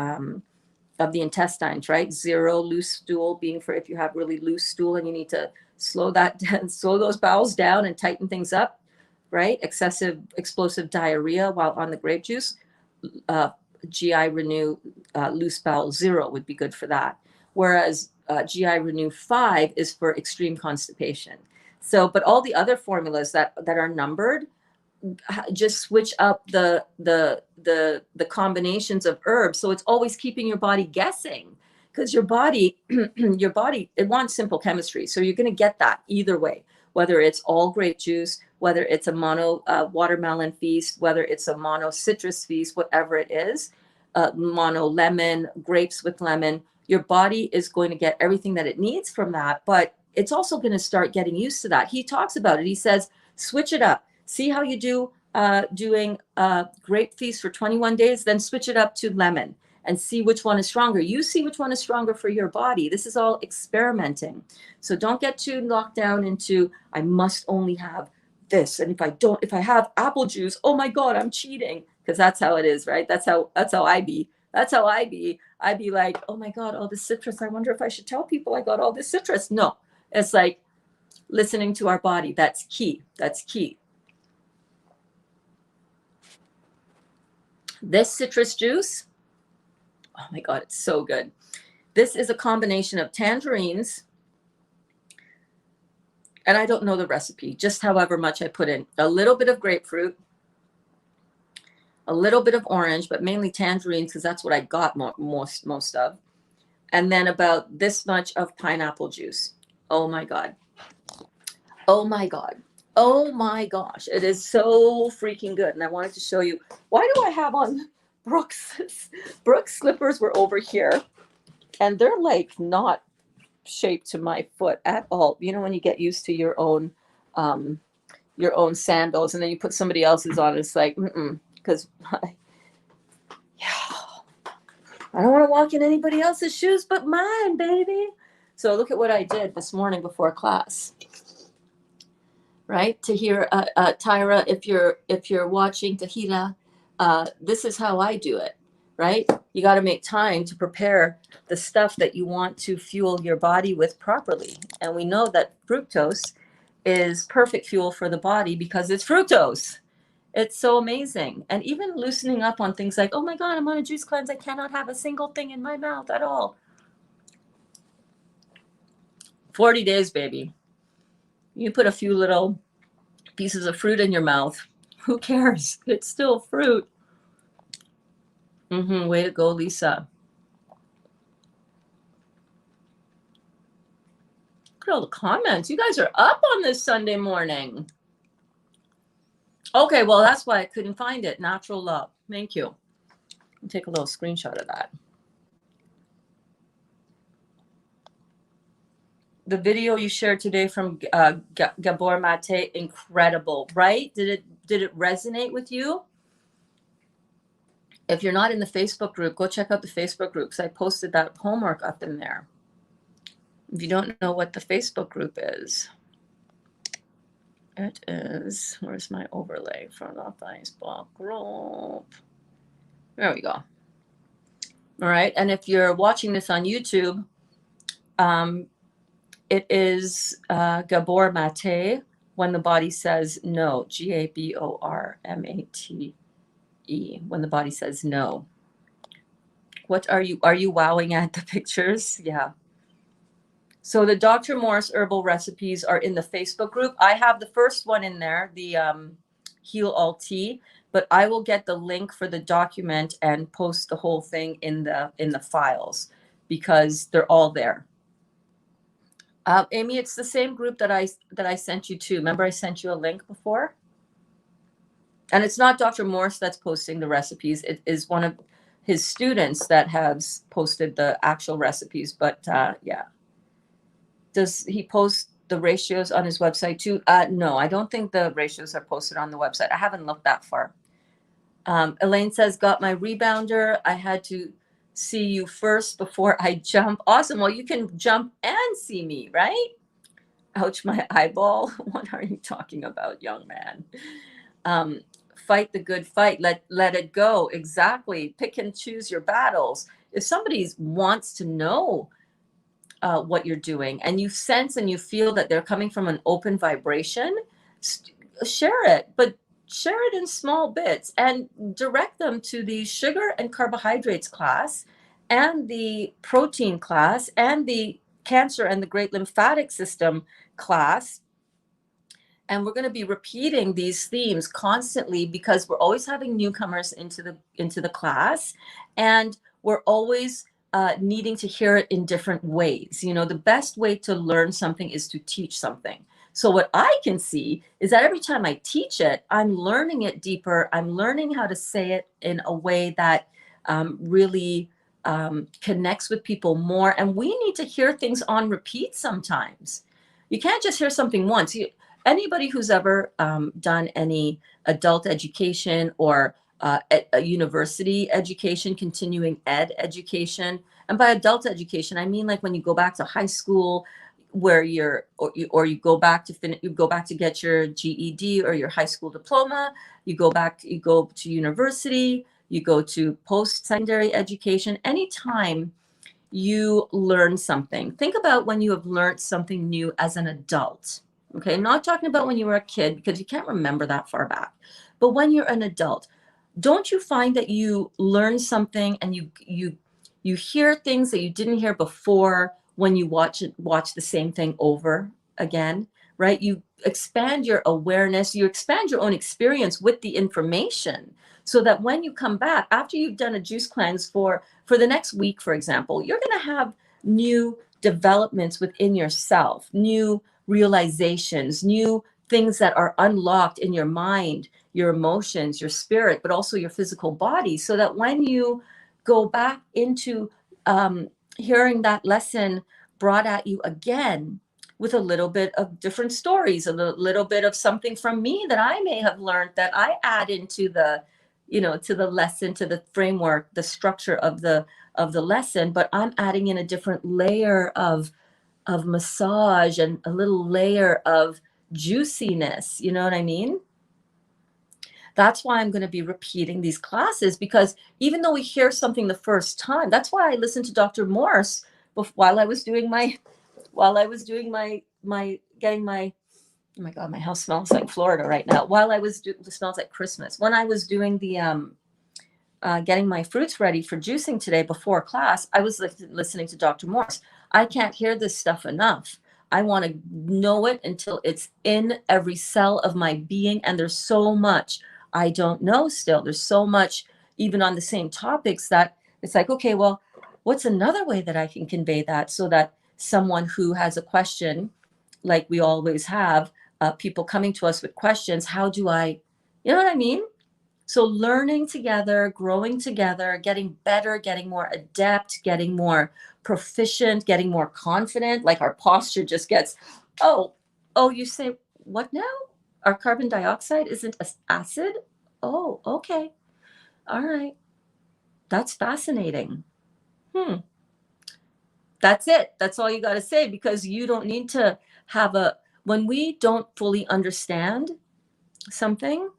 intestines, right? 0 loose stool being for if you have really loose stool and you need to slow those bowels down and tighten things up, right? Excessive explosive diarrhea while on the grape juice. GI Renew loose bowel 0 would be good for that. Whereas GI Renew 5 is for extreme constipation. So, but all the other formulas that are numbered, just switch up the combinations of herbs. So it's always keeping your body guessing, because your body, it wants simple chemistry. So you're going to get that either way, whether it's all grape juice, whether it's a mono watermelon feast, whether it's a mono citrus feast, whatever it is, mono lemon, grapes with lemon, your body is going to get everything that it needs from that. But it's also going to start getting used to that. He talks about it. He says, switch it up. See how you do doing grape feast for 21 days, then switch it up to lemon and see which one is stronger. You see which one is stronger for your body. This is all experimenting. So don't get too locked down into, I must only have this. And if I have apple juice, oh my God, I'm cheating. Because that's how it is, right? That's how I be. That's how I be. I'd be like, oh my God, all this citrus. I wonder if I should tell people I got all this citrus. No, it's like listening to our body. That's key. That's key. This citrus juice, oh my God, it's so good. This is a combination of tangerines, and I don't know the recipe, just however much I put in. A little bit of grapefruit, a little bit of orange, but mainly tangerines because that's what I got most of. And then about this much of pineapple juice. Oh my God. Oh my God. Oh my gosh. It is so freaking good. And I wanted to show you, why do I have on Brooks? Brooks slippers were over here and they're like not shaped to my foot at all. You know, when you get used to your own sandals and then you put somebody else's on, it's like, because yeah, I don't want to walk in anybody else's shoes but mine, baby. So look at what I did this morning before class. Right? To hear Tyra, if you're watching Tahila, this is how I do it, right? You got to make time to prepare the stuff that you want to fuel your body with properly. And we know that fructose is perfect fuel for the body because it's fructose. It's so amazing. And even loosening up on things like, oh my God, I'm on a juice cleanse. I cannot have a single thing in my mouth at all. 40 days, baby. You put a few little pieces of fruit in your mouth. Who cares? It's still fruit. Way to go, Lisa. Look at all the comments. You guys are up on this Sunday morning. Okay, well, that's why I couldn't find it. Natural love. Thank you. I'll take a little screenshot of that. The video you shared today from Gabor Mate, incredible, right? Did it resonate with you? If you're not in the Facebook group, go check out the Facebook group because I posted that homework up in there. If you don't know what the Facebook group is, it is, where's my overlay for the Facebook group? There we go. All right. And if you're watching this on YouTube, it is Gabor Mate, When the Body Says No, GABORMATE, when the body says no. What are you wowing at the pictures? Yeah. So the Dr. Morse herbal recipes are in the Facebook group. I have the first one in there, the Heal All Tea, but I will get the link for the document and post the whole thing in the files because they're all there. Amy, it's the same group that I sent you to. Remember I sent you a link before? And it's not Dr. Morse that's posting the recipes. It is one of his students that has posted the actual recipes. But yeah. Does he post the ratios on his website too? No, I don't think the ratios are posted on the website. I haven't looked that far. Elaine says, got my rebounder. I had to see you first before I jump. Awesome. Well, you can jump and see me, right? Ouch, my eyeball. What are you talking about, young man? Fight the good fight. Let it go. Exactly. Pick and choose your battles. If somebody wants to know what you're doing and you sense and you feel that they're coming from an open vibration, share it, but share it in small bits and direct them to the sugar and carbohydrates class and the protein class and the cancer and the great lymphatic system class. And we're going to be repeating these themes constantly because we're always having newcomers into the class, and we're always needing to hear it in different ways. You know, the best way to learn something is to teach something. So what I can see is that every time I teach it, I'm learning it deeper. I'm learning how to say it in a way that really connects with people more. And we need to hear things on repeat sometimes. You can't just hear something once. Anybody who's ever done any adult education or a university education, continuing ed education, and by adult education, I mean like when you go back to high school, where you go back to get your GED or your high school diploma, you go to university, you go to post-secondary education. Anytime you learn something, think about when you have learned something new as an adult. Okay, not talking about when you were a kid, because you can't remember that far back, but when you're an adult, don't you find that you learn something and you hear things that you didn't hear before when you watch the same thing over again, right? You expand your awareness, you expand your own experience with the information, so that when you come back after you've done a juice cleanse for the next week, for example, you're going to have new developments within yourself, new realizations, new things that are unlocked in your mind, your emotions, your spirit, but also your physical body, so that when you go back into hearing that lesson brought at you again with a little bit of different stories, a little bit of something from me that I may have learned that I add into the, to the lesson, to the framework, the structure of the lesson, but I'm adding in a different layer of massage and a little layer of juiciness. You know what I mean? That's why I'm going to be repeating these classes, because even though we hear something the first time, that's why I listened to Dr. Morse while I was doing my getting my, oh my God, my house smells like Florida right now. While I was it smells like Christmas. When I was doing the getting my fruits ready for juicing today before class, I was listening to Dr. Morse. I can't hear this stuff enough. I want to know it until it's in every cell of my being. And there's so much I don't know still. There's so much, even on the same topics, that it's like, okay, well, what's another way that I can convey that, so that someone who has a question, like we always have, people coming to us with questions, how do I, you know what I mean? So learning together, growing together, getting better, getting more adept, getting more proficient, getting more confident, like our posture just gets, oh, you say, what now? Our carbon dioxide isn't acid? Oh, okay. All right. That's fascinating. That's it. That's all you got to say, because you don't need to have when we don't fully understand something,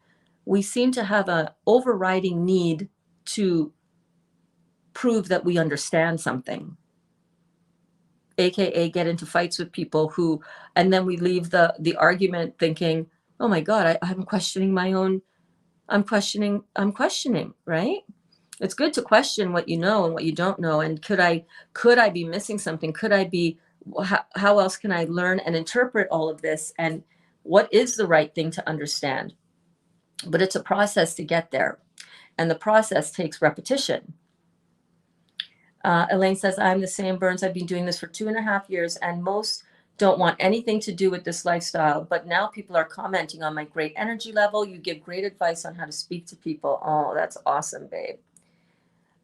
we seem to have an overriding need to prove that we understand something, aka get into fights with people and then we leave the argument thinking, oh my God, I'm questioning my own, I'm questioning, right? It's good to question what you know and what you don't know. And could I be missing something? How else can I learn and interpret all of this? And what is the right thing to understand? But it's a process to get there. And the process takes repetition. Elaine says, I'm the same, Burns. I've been doing this for 2.5 years, and most don't want anything to do with this lifestyle. But now people are commenting on my great energy level. You give great advice on how to speak to people. Oh, that's awesome, babe.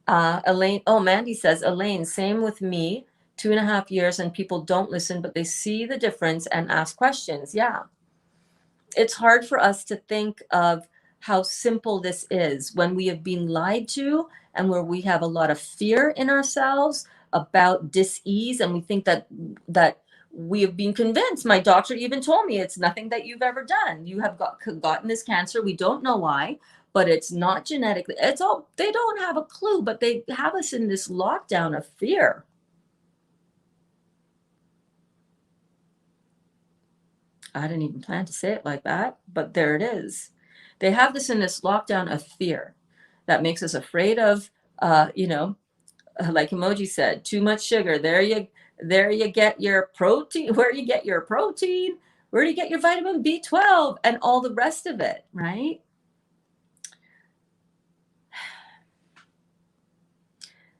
Elaine, Mandy says, Elaine, same with me, 2.5 years, and people don't listen, but they see the difference and ask questions. Yeah. It's hard for us to think of how simple this is when we have been lied to, and where we have a lot of fear in ourselves about dis-ease, and we think that we have been convinced. My doctor even told me it's nothing that you've ever done. You have gotten this cancer. We don't know why, but it's not genetically. It's all, they don't have a clue, but they have us in this lockdown of fear. I didn't even plan to say it like that, but there it is. They have this in this lockdown of fear that makes us afraid of, like Emoji said, too much sugar. There you get your protein. Where do you get your protein? Where do you get your vitamin B12 and all the rest of it, right?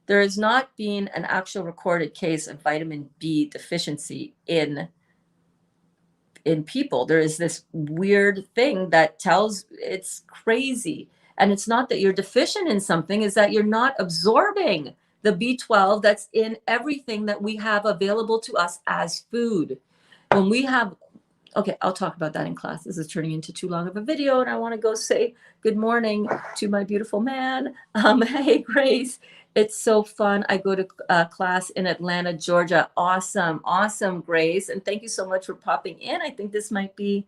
There has not been an actual recorded case of vitamin B deficiency in people. There is this weird thing that tells, it's crazy. And it's not that you're deficient in something, is that you're not absorbing the B12 that's in everything that we have available to us as food. When we have Okay, I'll talk about that in class. This is turning into too long of a video, and I want to go say good morning to my beautiful man. Hey, Grace. It's so fun. I go to class in Atlanta, Georgia. Awesome, awesome, Grace. And thank you so much for popping in. I think this might be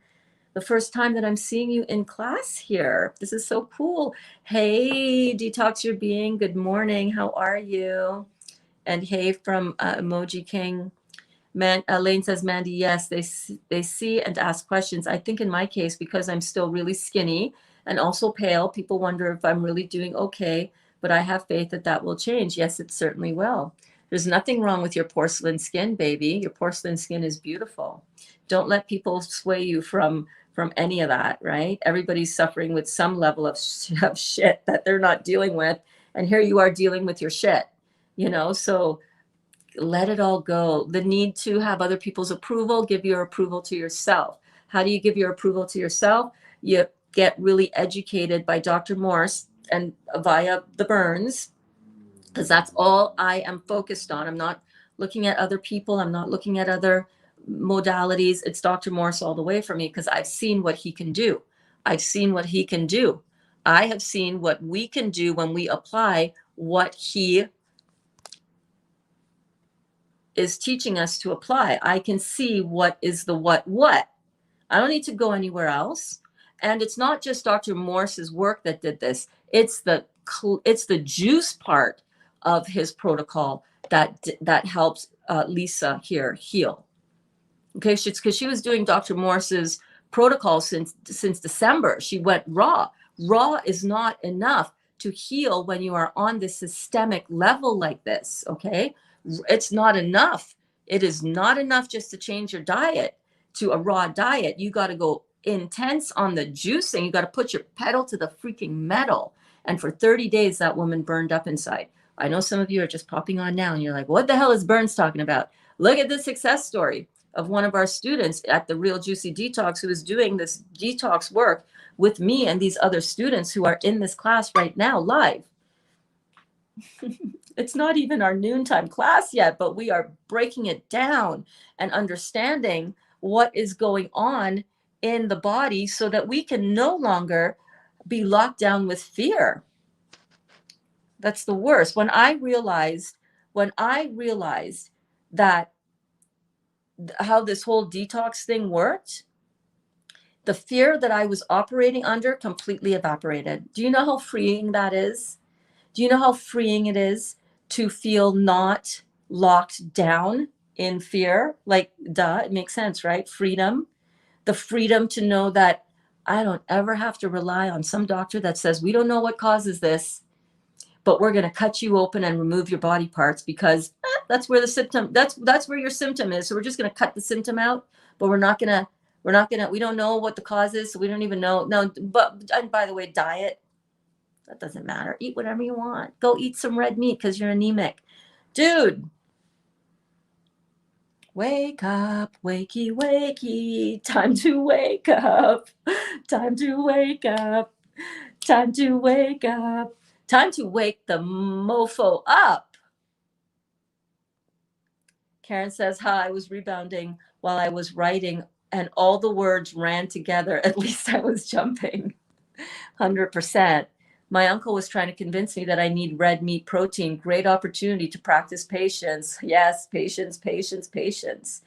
the first time that I'm seeing you in class here. This is so cool. Hey, Detox Your Being. Good morning. How are you? And hey, from Emoji King. Elaine says, Mandy, yes, they see and ask questions. I think in my case, because I'm still really skinny and also pale, people wonder if I'm really doing okay, but I have faith that that will change. Yes, it certainly will. There's nothing wrong with your porcelain skin, baby. Your porcelain skin is beautiful. Don't let people sway you from any of that, right? Everybody's suffering with some level of shit that they're not dealing with. And here you are dealing with your shit, so let it all go. The need to have other people's approval, give your approval to yourself. How do you give your approval to yourself? You get really educated by Dr. Morse and via the burns, because that's all I am focused on. I'm not looking at other people. I'm not looking at other modalities. It's Dr. Morse all the way for me, because I've seen what he can do. I've seen what he can do. I have seen what we can do when we apply what he is teaching us to apply. I can see what is the what. I don't need to go anywhere else. And it's not just Dr. Morse's work that did this. It's the juice part of his protocol that helps Lisa here heal. Okay, because she was doing Dr. Morse's protocol since December. She went raw. Raw is not enough to heal when you are on this systemic level like this. Okay, it's not enough. It is not enough just to change your diet to a raw diet. You got to go intense on the juicing. You got to put your pedal to the freaking metal. And for 30 days, that woman burned up inside. I know some of you are just popping on now and you're like, what the hell is Burns talking about? Look at this success story of one of our students at the Real Juicy Detox who is doing this detox work with me and these other students who are in this class right now live. It's not even our noontime class yet, but we are breaking it down and understanding what is going on in the body so that we can no longer be locked down with fear. That's the worst. When I realized that how this whole detox thing worked, the fear that I was operating under completely evaporated. Do you know how freeing that is? Do you know how freeing it is to feel not locked down in fear? Like, duh, it makes sense, right? Freedom. The freedom to know that I don't ever have to rely on some doctor that says, we don't know what causes this, but we're going to cut you open and remove your body parts because that's where the symptom, that's where your symptom is. So we're just going to cut the symptom out, but we don't know what the cause is. So we don't even know. No, and by the way, diet, that doesn't matter. Eat whatever you want. Go eat some red meat because you're anemic. Dude, wake up, wakey, wakey. Time to wake up. Time to wake up. Time to wake up. Time to wake the mofo up. Karen says, hi, I was rebounding while I was writing and all the words ran together. At least I was jumping. 100%. My uncle was trying to convince me that I need red meat protein. Great opportunity to practice patience. Yes, patience, patience, patience.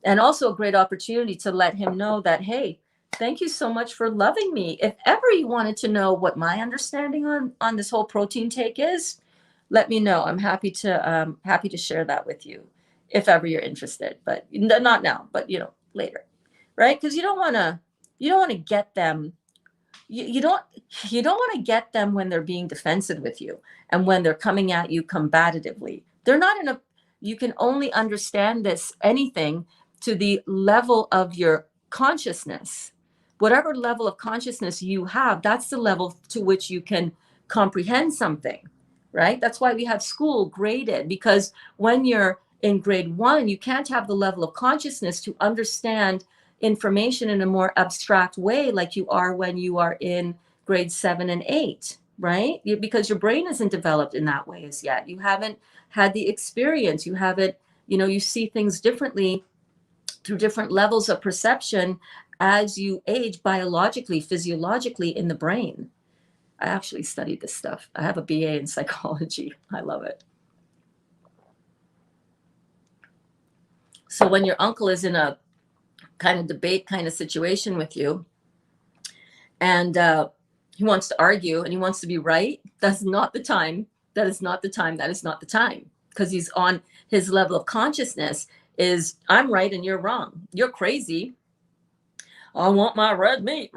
And also a great opportunity to let him know that, hey, thank you so much for loving me. If ever you wanted to know what my understanding on this whole protein take is, let me know. I'm happy to share that with you if ever you're interested, but not now, but later, right? Because you don't want to get them. You don't want to get them when they're being defensive with you and when they're coming at you combatively. They're not you can only understand anything to the level of your consciousness. Whatever level of consciousness you have, that's the level to which you can comprehend something, right? That's why we have school graded, because when you're in grade 1, you can't have the level of consciousness to understand information in a more abstract way like you are when you are in grade 7 and 8, right? Because your brain isn't developed in that way as yet. You haven't had the experience. You haven't, you see things differently through different levels of perception as you age biologically, physiologically in the brain. I actually studied this stuff. I have a BA in psychology. I love it. So when your uncle is in a kind of debate kind of situation with you, and he wants to argue and he wants to be right, that's not the time. That is not the time. That is not the time. Because he's on his level of consciousness is, I'm right and you're wrong. You're crazy. I want my red meat.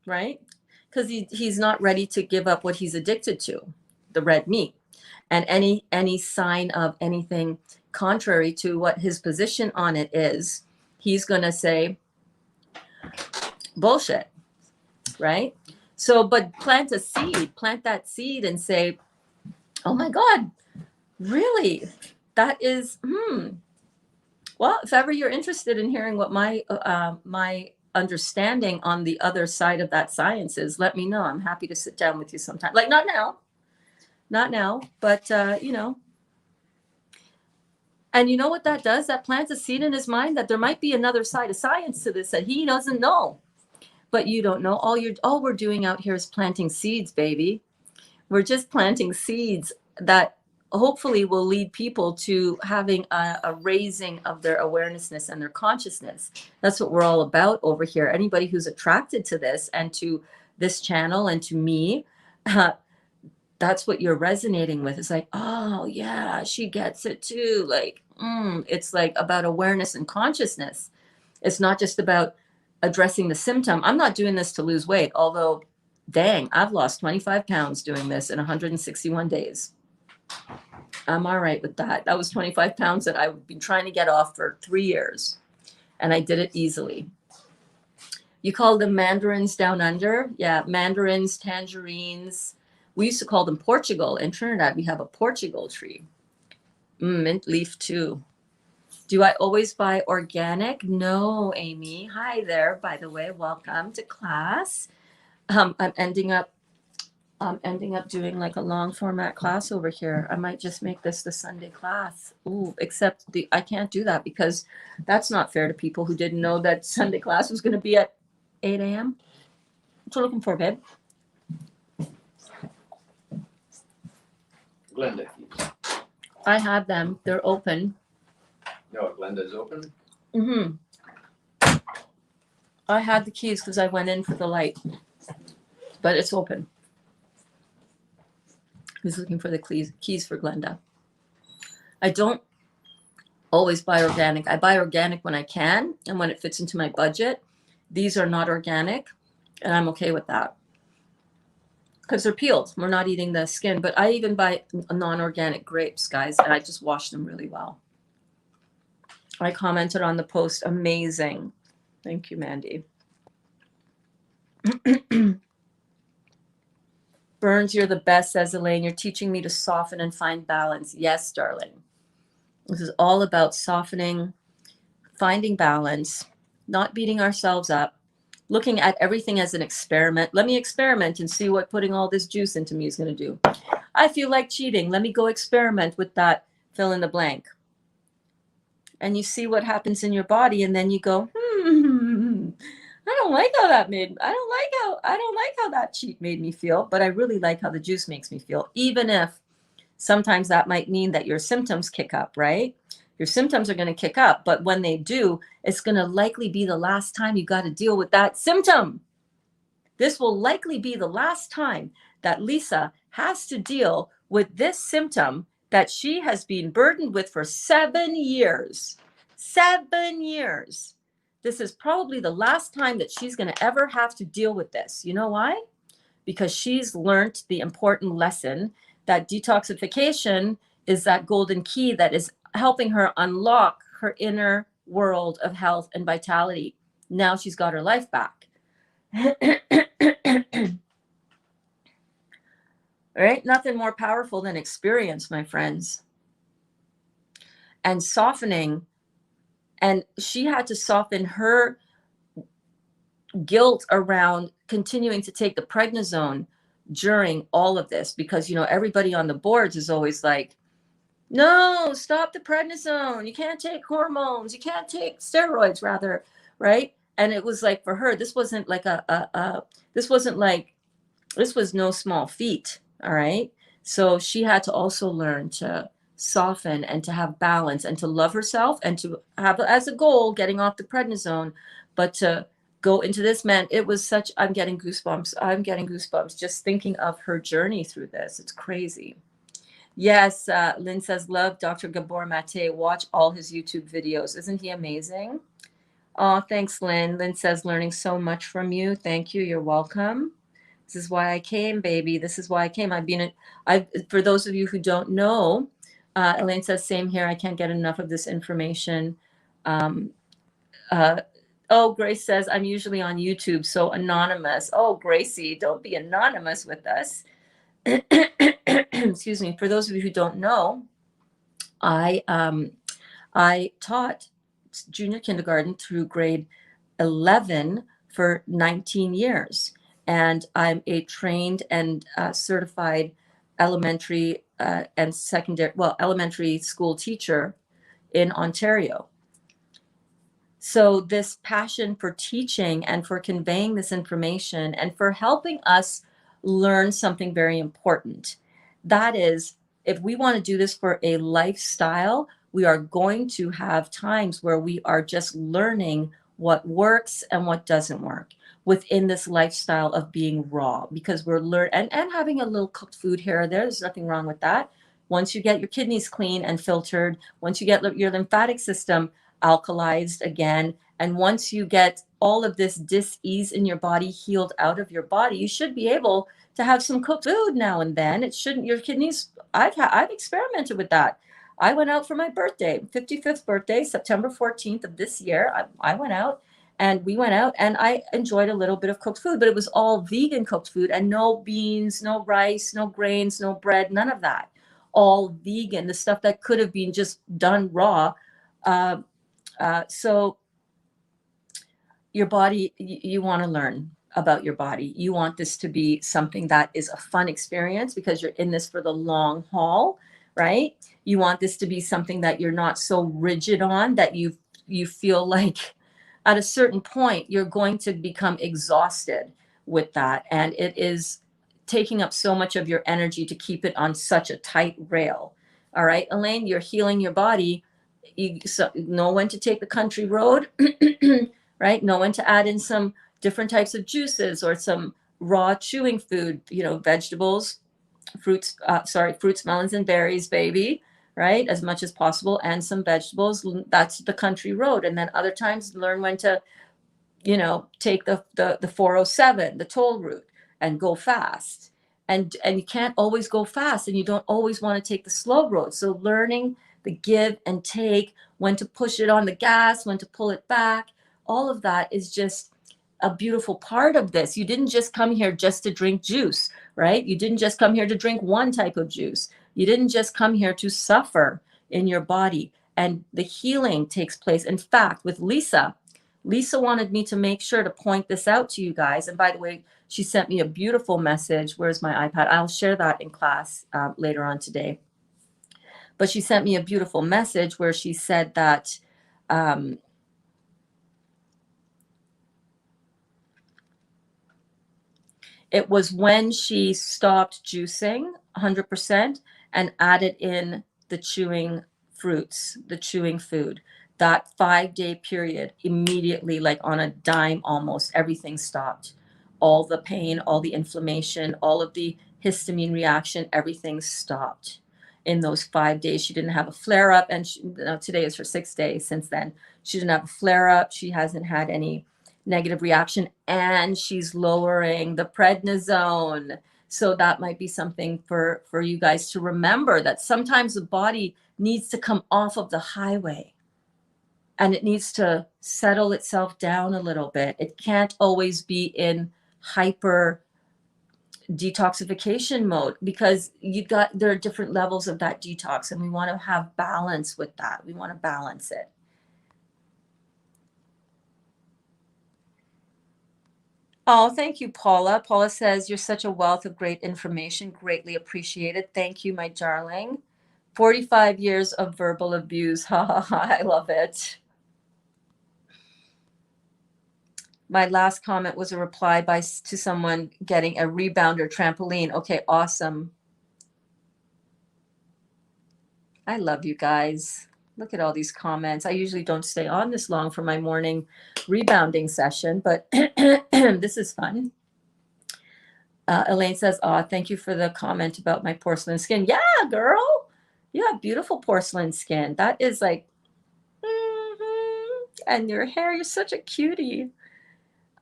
Right? Because he's not ready to give up what he's addicted to, the red meat. And any sign of anything contrary to what his position on it is, he's going to say, bullshit. Right? So, but plant that seed and say, oh my God, really? That is, Well, if ever you're interested in hearing what my understanding on the other side of that science is, let me know. I'm happy to sit down with you sometime. Like not now, but and you know what that does? That plants a seed in his mind that there might be another side of science to this that he doesn't know. But you don't know. All we're doing out here is planting seeds, baby. We're just planting seeds that hopefully will lead people to having a raising of their awarenessness and their consciousness. That's what we're all about over here. Anybody who's attracted to this and to this channel and to me, that's what you're resonating with. It's like, oh yeah, she gets it too. Like, it's like about awareness and consciousness. It's not just about addressing the symptom. I'm not doing this to lose weight, although dang, I've lost 25 pounds doing this in 161 days. I'm all right with that. That was 25 pounds that I've been trying to get off for 3 years, and I did it easily. You call them mandarins down under? Yeah, mandarins, tangerines. We used to call them Portugal. In Trinidad, we have a Portugal tree. Mint leaf too. Do I always buy organic? No, Amy. Hi there, by the way. Welcome to class. I'm ending up doing like a long format class over here. I might just make this the Sunday class. Ooh, except I can't do that because that's not fair to people who didn't know that Sunday class was going to be at 8 a.m. What you looking for, babe? Glenda. I have them. They're open. No, Glenda's open? I had the keys because I went in for the light. But it's open. Who's looking for the keys for Glenda? I don't always buy organic. I buy organic when I can and when it fits into my budget. These are not organic, and I'm okay with that. Because they're peeled. We're not eating the skin. But I even buy non-organic grapes, guys, and I just wash them really well. I commented on the post. Amazing. Thank you, Mandy. Burns, you're the best, says Elaine. You're teaching me to soften and find balance. Yes, darling. This is all about softening, finding balance, not beating ourselves up, looking at everything as an experiment. Let me experiment and see what putting all this juice into me is going to do. I feel like cheating. Let me go experiment with that fill in the blank. And you see what happens in your body, and then you go, I don't like how that I don't like how that cheat made me feel, but I really like how the juice makes me feel, even if sometimes that might mean that your symptoms kick up, right? Your symptoms are going to kick up, but when they do, it's going to likely be the last time you got to deal with that symptom. This will likely be the last time that Lisa has to deal with this symptom that she has been burdened with for 7 years. 7 years. This is probably the last time that she's going to ever have to deal with this. You know why? Because she's learned the important lesson that detoxification is that golden key that is helping her unlock her inner world of health and vitality. Now she's got her life back. Right? Nothing more powerful than experience, my friends. And softening. And she had to soften her guilt around continuing to take the prednisone during all of this because, you know, everybody on the boards is always like, No, stop the prednisone. You can't take hormones. You can't take steroids, rather, right? And it was like for her, this wasn't like this wasn't like, this was no small feat. All right. So she had to also learn to soften and to have balance and to love herself and to have as a goal getting off the prednisone, but to go into this, man, it was such, I'm getting goosebumps. I'm getting goosebumps just thinking of her journey through this. It's crazy. Yes, Lynn says, love Dr. Gabor Mate. Watch all his YouTube videos. Isn't he amazing? Oh, thanks, Lynn. Lynn says, learning so much from you. Thank you. You're welcome. This is why I came, baby. This is why I came. For those of you who don't know, Elaine says, same here. I can't get enough of this information. Um, uh, oh, Grace says, I'm usually on YouTube, so anonymous. Oh, Gracie, don't be anonymous with us. Excuse me. For those of you who don't know, I taught junior kindergarten through grade 11 for 19 years, and I'm a trained and certified elementary and secondary, well, elementary school teacher in Ontario. So this passion for teaching and for conveying this information and for helping us learn something very important. That is, if we want to do this for a lifestyle, we are going to have times where we are just learning what works and what doesn't work within this lifestyle of being raw, because we're learning and having a little cooked food here or there. There's nothing wrong with that. Once you get your kidneys clean and filtered, once you get your lymphatic system alkalized again, and once you get all of this dis-ease in your body healed out of your body, you should be able to have some cooked food now and then. It shouldn't, your kidneys, I've experimented with that. I went out for my birthday, 55th birthday, September 14th of this year. I went out and we went out and I enjoyed a little bit of cooked food, but it was all vegan cooked food and no beans, no rice, no grains, no bread, none of that. All vegan, the stuff that could have been just done raw. So your body, you want to learn about your body. You want this to be something that is a fun experience because you're in this for the long haul, right? You want this to be something that you're not so rigid on that you feel like at a certain point you're going to become exhausted with that, and it is taking up so much of your energy to keep it on such a tight rail. All right, Elaine, you're healing your body. You know when to take the country road, right? Know when to add in some different types of juices or some raw chewing food, vegetables, fruits, melons, and berries, baby, right? As much as possible, and some vegetables. That's the country road. And then other times, learn when to, take the 407, the toll route, and go fast. And you can't always go fast, and you don't always want to take the slow road. So learning the give and take, when to push it on the gas, when to pull it back, all of that is just a beautiful part of this. You didn't just come here just to drink juice, right? You didn't just come here to drink one type of juice. You didn't just come here to suffer in your body. And the healing takes place. In fact, with Lisa wanted me to make sure to point this out to you guys. And by the way, she sent me a beautiful message. Where's my iPad? I'll share that in class later on today. But she sent me a beautiful message where she said that it was when she stopped juicing 100% and added in the chewing fruits, the chewing food. That 5-day period, immediately, like on a dime almost, everything stopped. All the pain, all the inflammation, all of the histamine reaction, everything stopped. In those 5 days, she didn't have a flare up. And today is her 6th day since then. She didn't have a flare up. She hasn't had any negative reaction, and she's lowering the prednisone. So that might be something for you guys to remember, that sometimes the body needs to come off of the highway and it needs to settle itself down a little bit. It can't always be in hyper detoxification mode, because there are different levels of that detox, and we want to have balance with that. We want to balance it. Oh, thank you, Paula. Paula says, you're such a wealth of great information. Greatly appreciated. Thank you, my darling. 45 years of verbal abuse. Ha ha ha. I love it. My last comment was a reply to someone getting a rebounder trampoline. Okay, awesome. I love you guys. Look at all these comments. I usually don't stay on this long for my morning rebounding session, but this is fun. Elaine says, "Aw, thank you for the comment about my porcelain skin." Yeah, girl. You have beautiful porcelain skin. That is like, and your hair, you're such a cutie.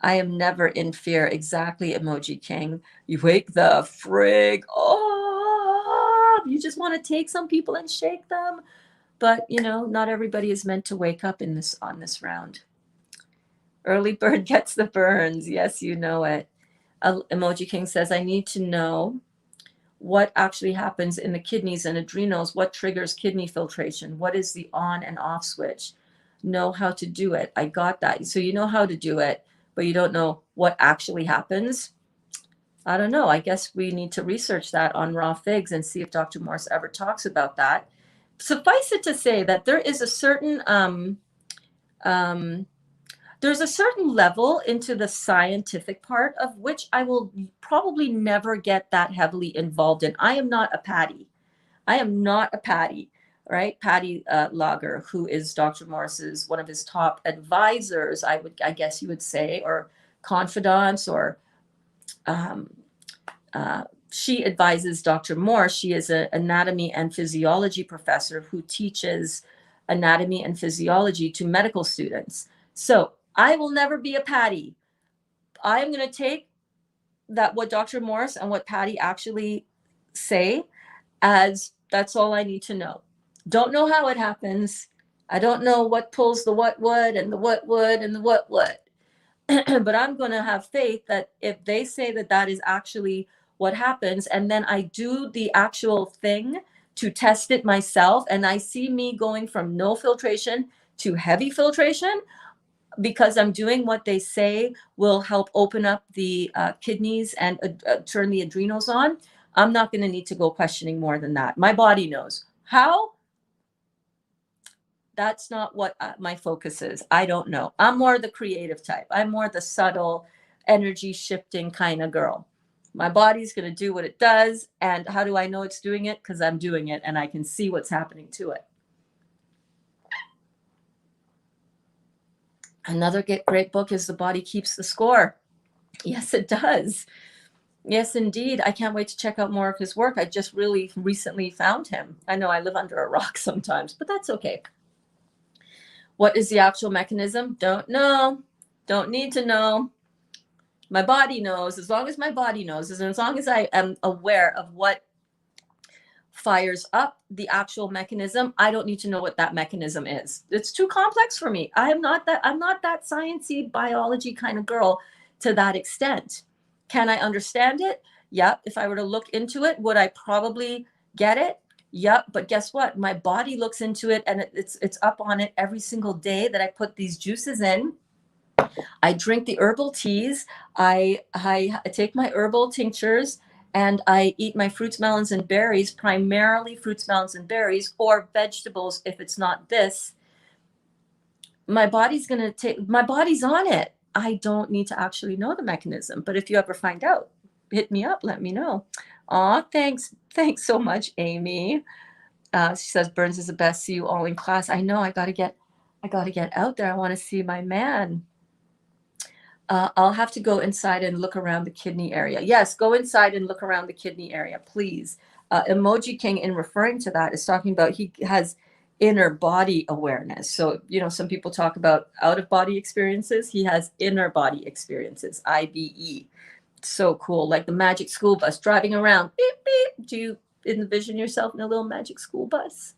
I am never in fear. Exactly, Emoji King. You wake the frig up. You just want to take some people and shake them. But, you know, not everybody is meant to wake up on this round. Early bird gets the burns. Yes, you know it. Emoji King says, I need to know what actually happens in the kidneys and adrenals. What triggers kidney filtration? What is the on and off switch? Know how to do it. I got that. So you know how to do it, but you don't know what actually happens. I don't know. I guess we need to research that on raw figs and see if Dr. Morse ever talks about that. Suffice it to say that there is a certain there's a certain level into the scientific part of which I will probably never get that heavily involved in. I am not a Patty. I am not a Patty, right? Pate Lager, who is Dr. Morse's one of his top advisors, I guess you would say, or confidants, or she advises Dr. Morse. She is an anatomy and physiology professor who teaches anatomy and physiology to medical students. So I will never be a Patty. I am going to take what Dr. Morse and what Patty actually say as that's all I need to know. Don't know how it happens. I don't know what pulls the what would and the what would and the what would. But I'm going to have faith that if they say that that is actually what happens, and then I do the actual thing to test it myself, and I see me going from no filtration to heavy filtration, because I'm doing what they say will help open up the kidneys and turn the adrenals on, I'm not going to need to go questioning more than that. My body knows. How? That's not what my focus is. I don't know. I'm more the creative type. I'm more the subtle energy shifting kind of girl. My body's going to do what it does. And how do I know it's doing it? Because I'm doing it and I can see what's happening to it. Another great book is The Body Keeps the Score. Yes, it does. Yes, indeed. I can't wait to check out more of his work. I just really recently found him. I know I live under a rock sometimes, but that's okay. What is the actual mechanism? Don't know. Don't need to know. My body knows. As long as my body knows, and as long as I am aware of what fires up the actual mechanism, I don't need to know what that mechanism is. It's too complex for me. I'm not that sciencey biology kind of girl to that extent. Can I understand it? Yep. If I were to look into it, would I probably get it? Yep. But guess what? My body looks into it and it's up on it every single day that I put these juices in. I drink the herbal teas. I take my herbal tinctures, and I eat my fruits, melons, and berries, primarily fruits, melons, and berries, or vegetables if it's not this. My body's on it. I don't need to actually know the mechanism. But if you ever find out, hit me up, let me know. Aw, thanks. Thanks so much, Amy. She says, Burns is the best. See you all in class. I know, I gotta get out there. I want to see my man. I'll have to go inside and look around the kidney area. Yes, go inside and look around the kidney area, please. Emoji King, in referring to that, is talking about he has inner body awareness. So, you know, some people talk about out-of-body experiences. He has inner body experiences, IBE. So cool, like the magic school bus driving around. Beep, beep. Do you envision yourself in a little magic school bus?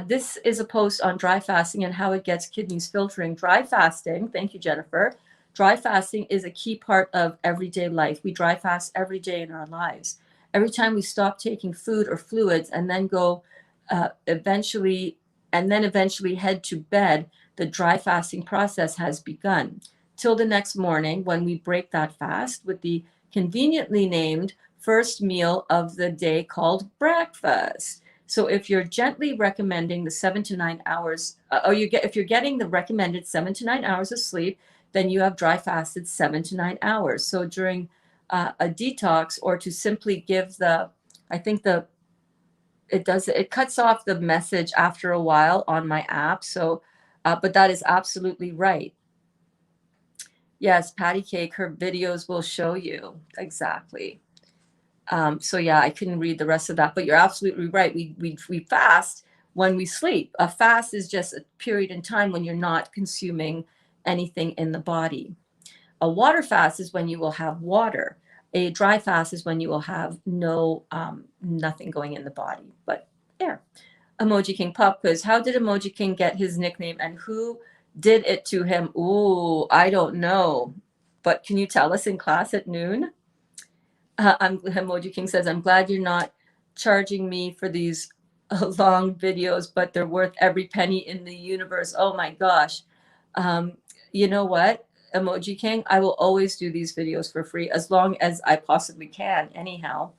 This is a post on dry fasting and how it gets kidneys filtering. Dry fasting, thank you, Jennifer. Dry fasting is a key part of everyday life. We dry fast every day in our lives. Every time we stop taking food or fluids and then go eventually head to bed, the dry fasting process has begun. Till the next morning when we break that fast with the conveniently named first meal of the day called breakfast. So if you're gently recommending the 7 to 9 hours, if you're getting the recommended 7 to 9 hours of sleep, then you have dry fasted 7 to 9 hours. So during a detox, or to simply give it cuts off the message after a while on my app. So, but that is absolutely right. Yes, Patty Cake, her videos will show you exactly. So yeah, I couldn't read the rest of that, but you're absolutely right. We fast when we sleep. A fast is just a period in time when you're not consuming anything in the body. A water fast is when you will have water. A dry fast is when you will have nothing going in the body. But there. Emoji King pop quiz. How did Emoji King get his nickname, and who did it to him? Ooh, I don't know. But can you tell us in class at noon? Emoji King says, I'm glad you're not charging me for these long videos, but they're worth every penny in the universe. Oh my gosh. You know what, Emoji King? I will always do these videos for free as long as I possibly can, anyhow.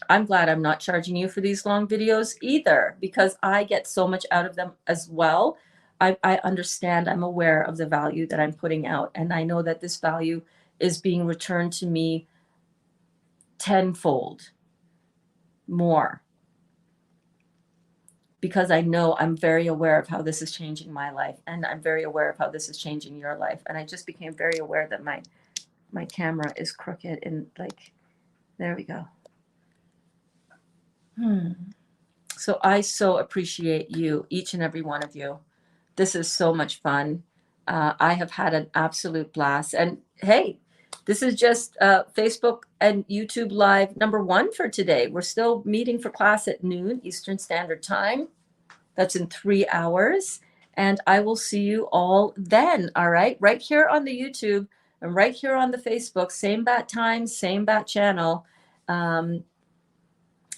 I'm glad I'm not charging you for these long videos either, because I get so much out of them as well. I understand, I'm aware of the value that I'm putting out, and I know that this value is being returned to me tenfold more, because I know I'm very aware of how this is changing my life, and I'm very aware of how this is changing your life. And I just became very aware that my camera is crooked, and like, there we go. So I so appreciate you, each and every one of you. This is so much fun. I have had an absolute blast. And hey, this is just Facebook and YouTube Live #1 for today. We're still meeting for class at noon Eastern Standard Time. That's in 3 hours. And I will see you all then. All right. Right here on the YouTube and right here on the Facebook. Same bat time, same bat channel.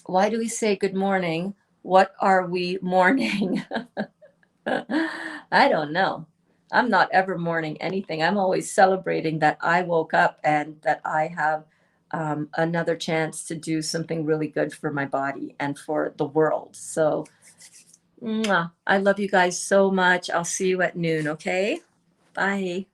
Why do we say good morning? What are we mourning? I don't know. I'm not ever mourning anything. I'm always celebrating that I woke up and that I have another chance to do something really good for my body and for the world. So, I love you guys so much. I'll see you at noon, okay? Bye.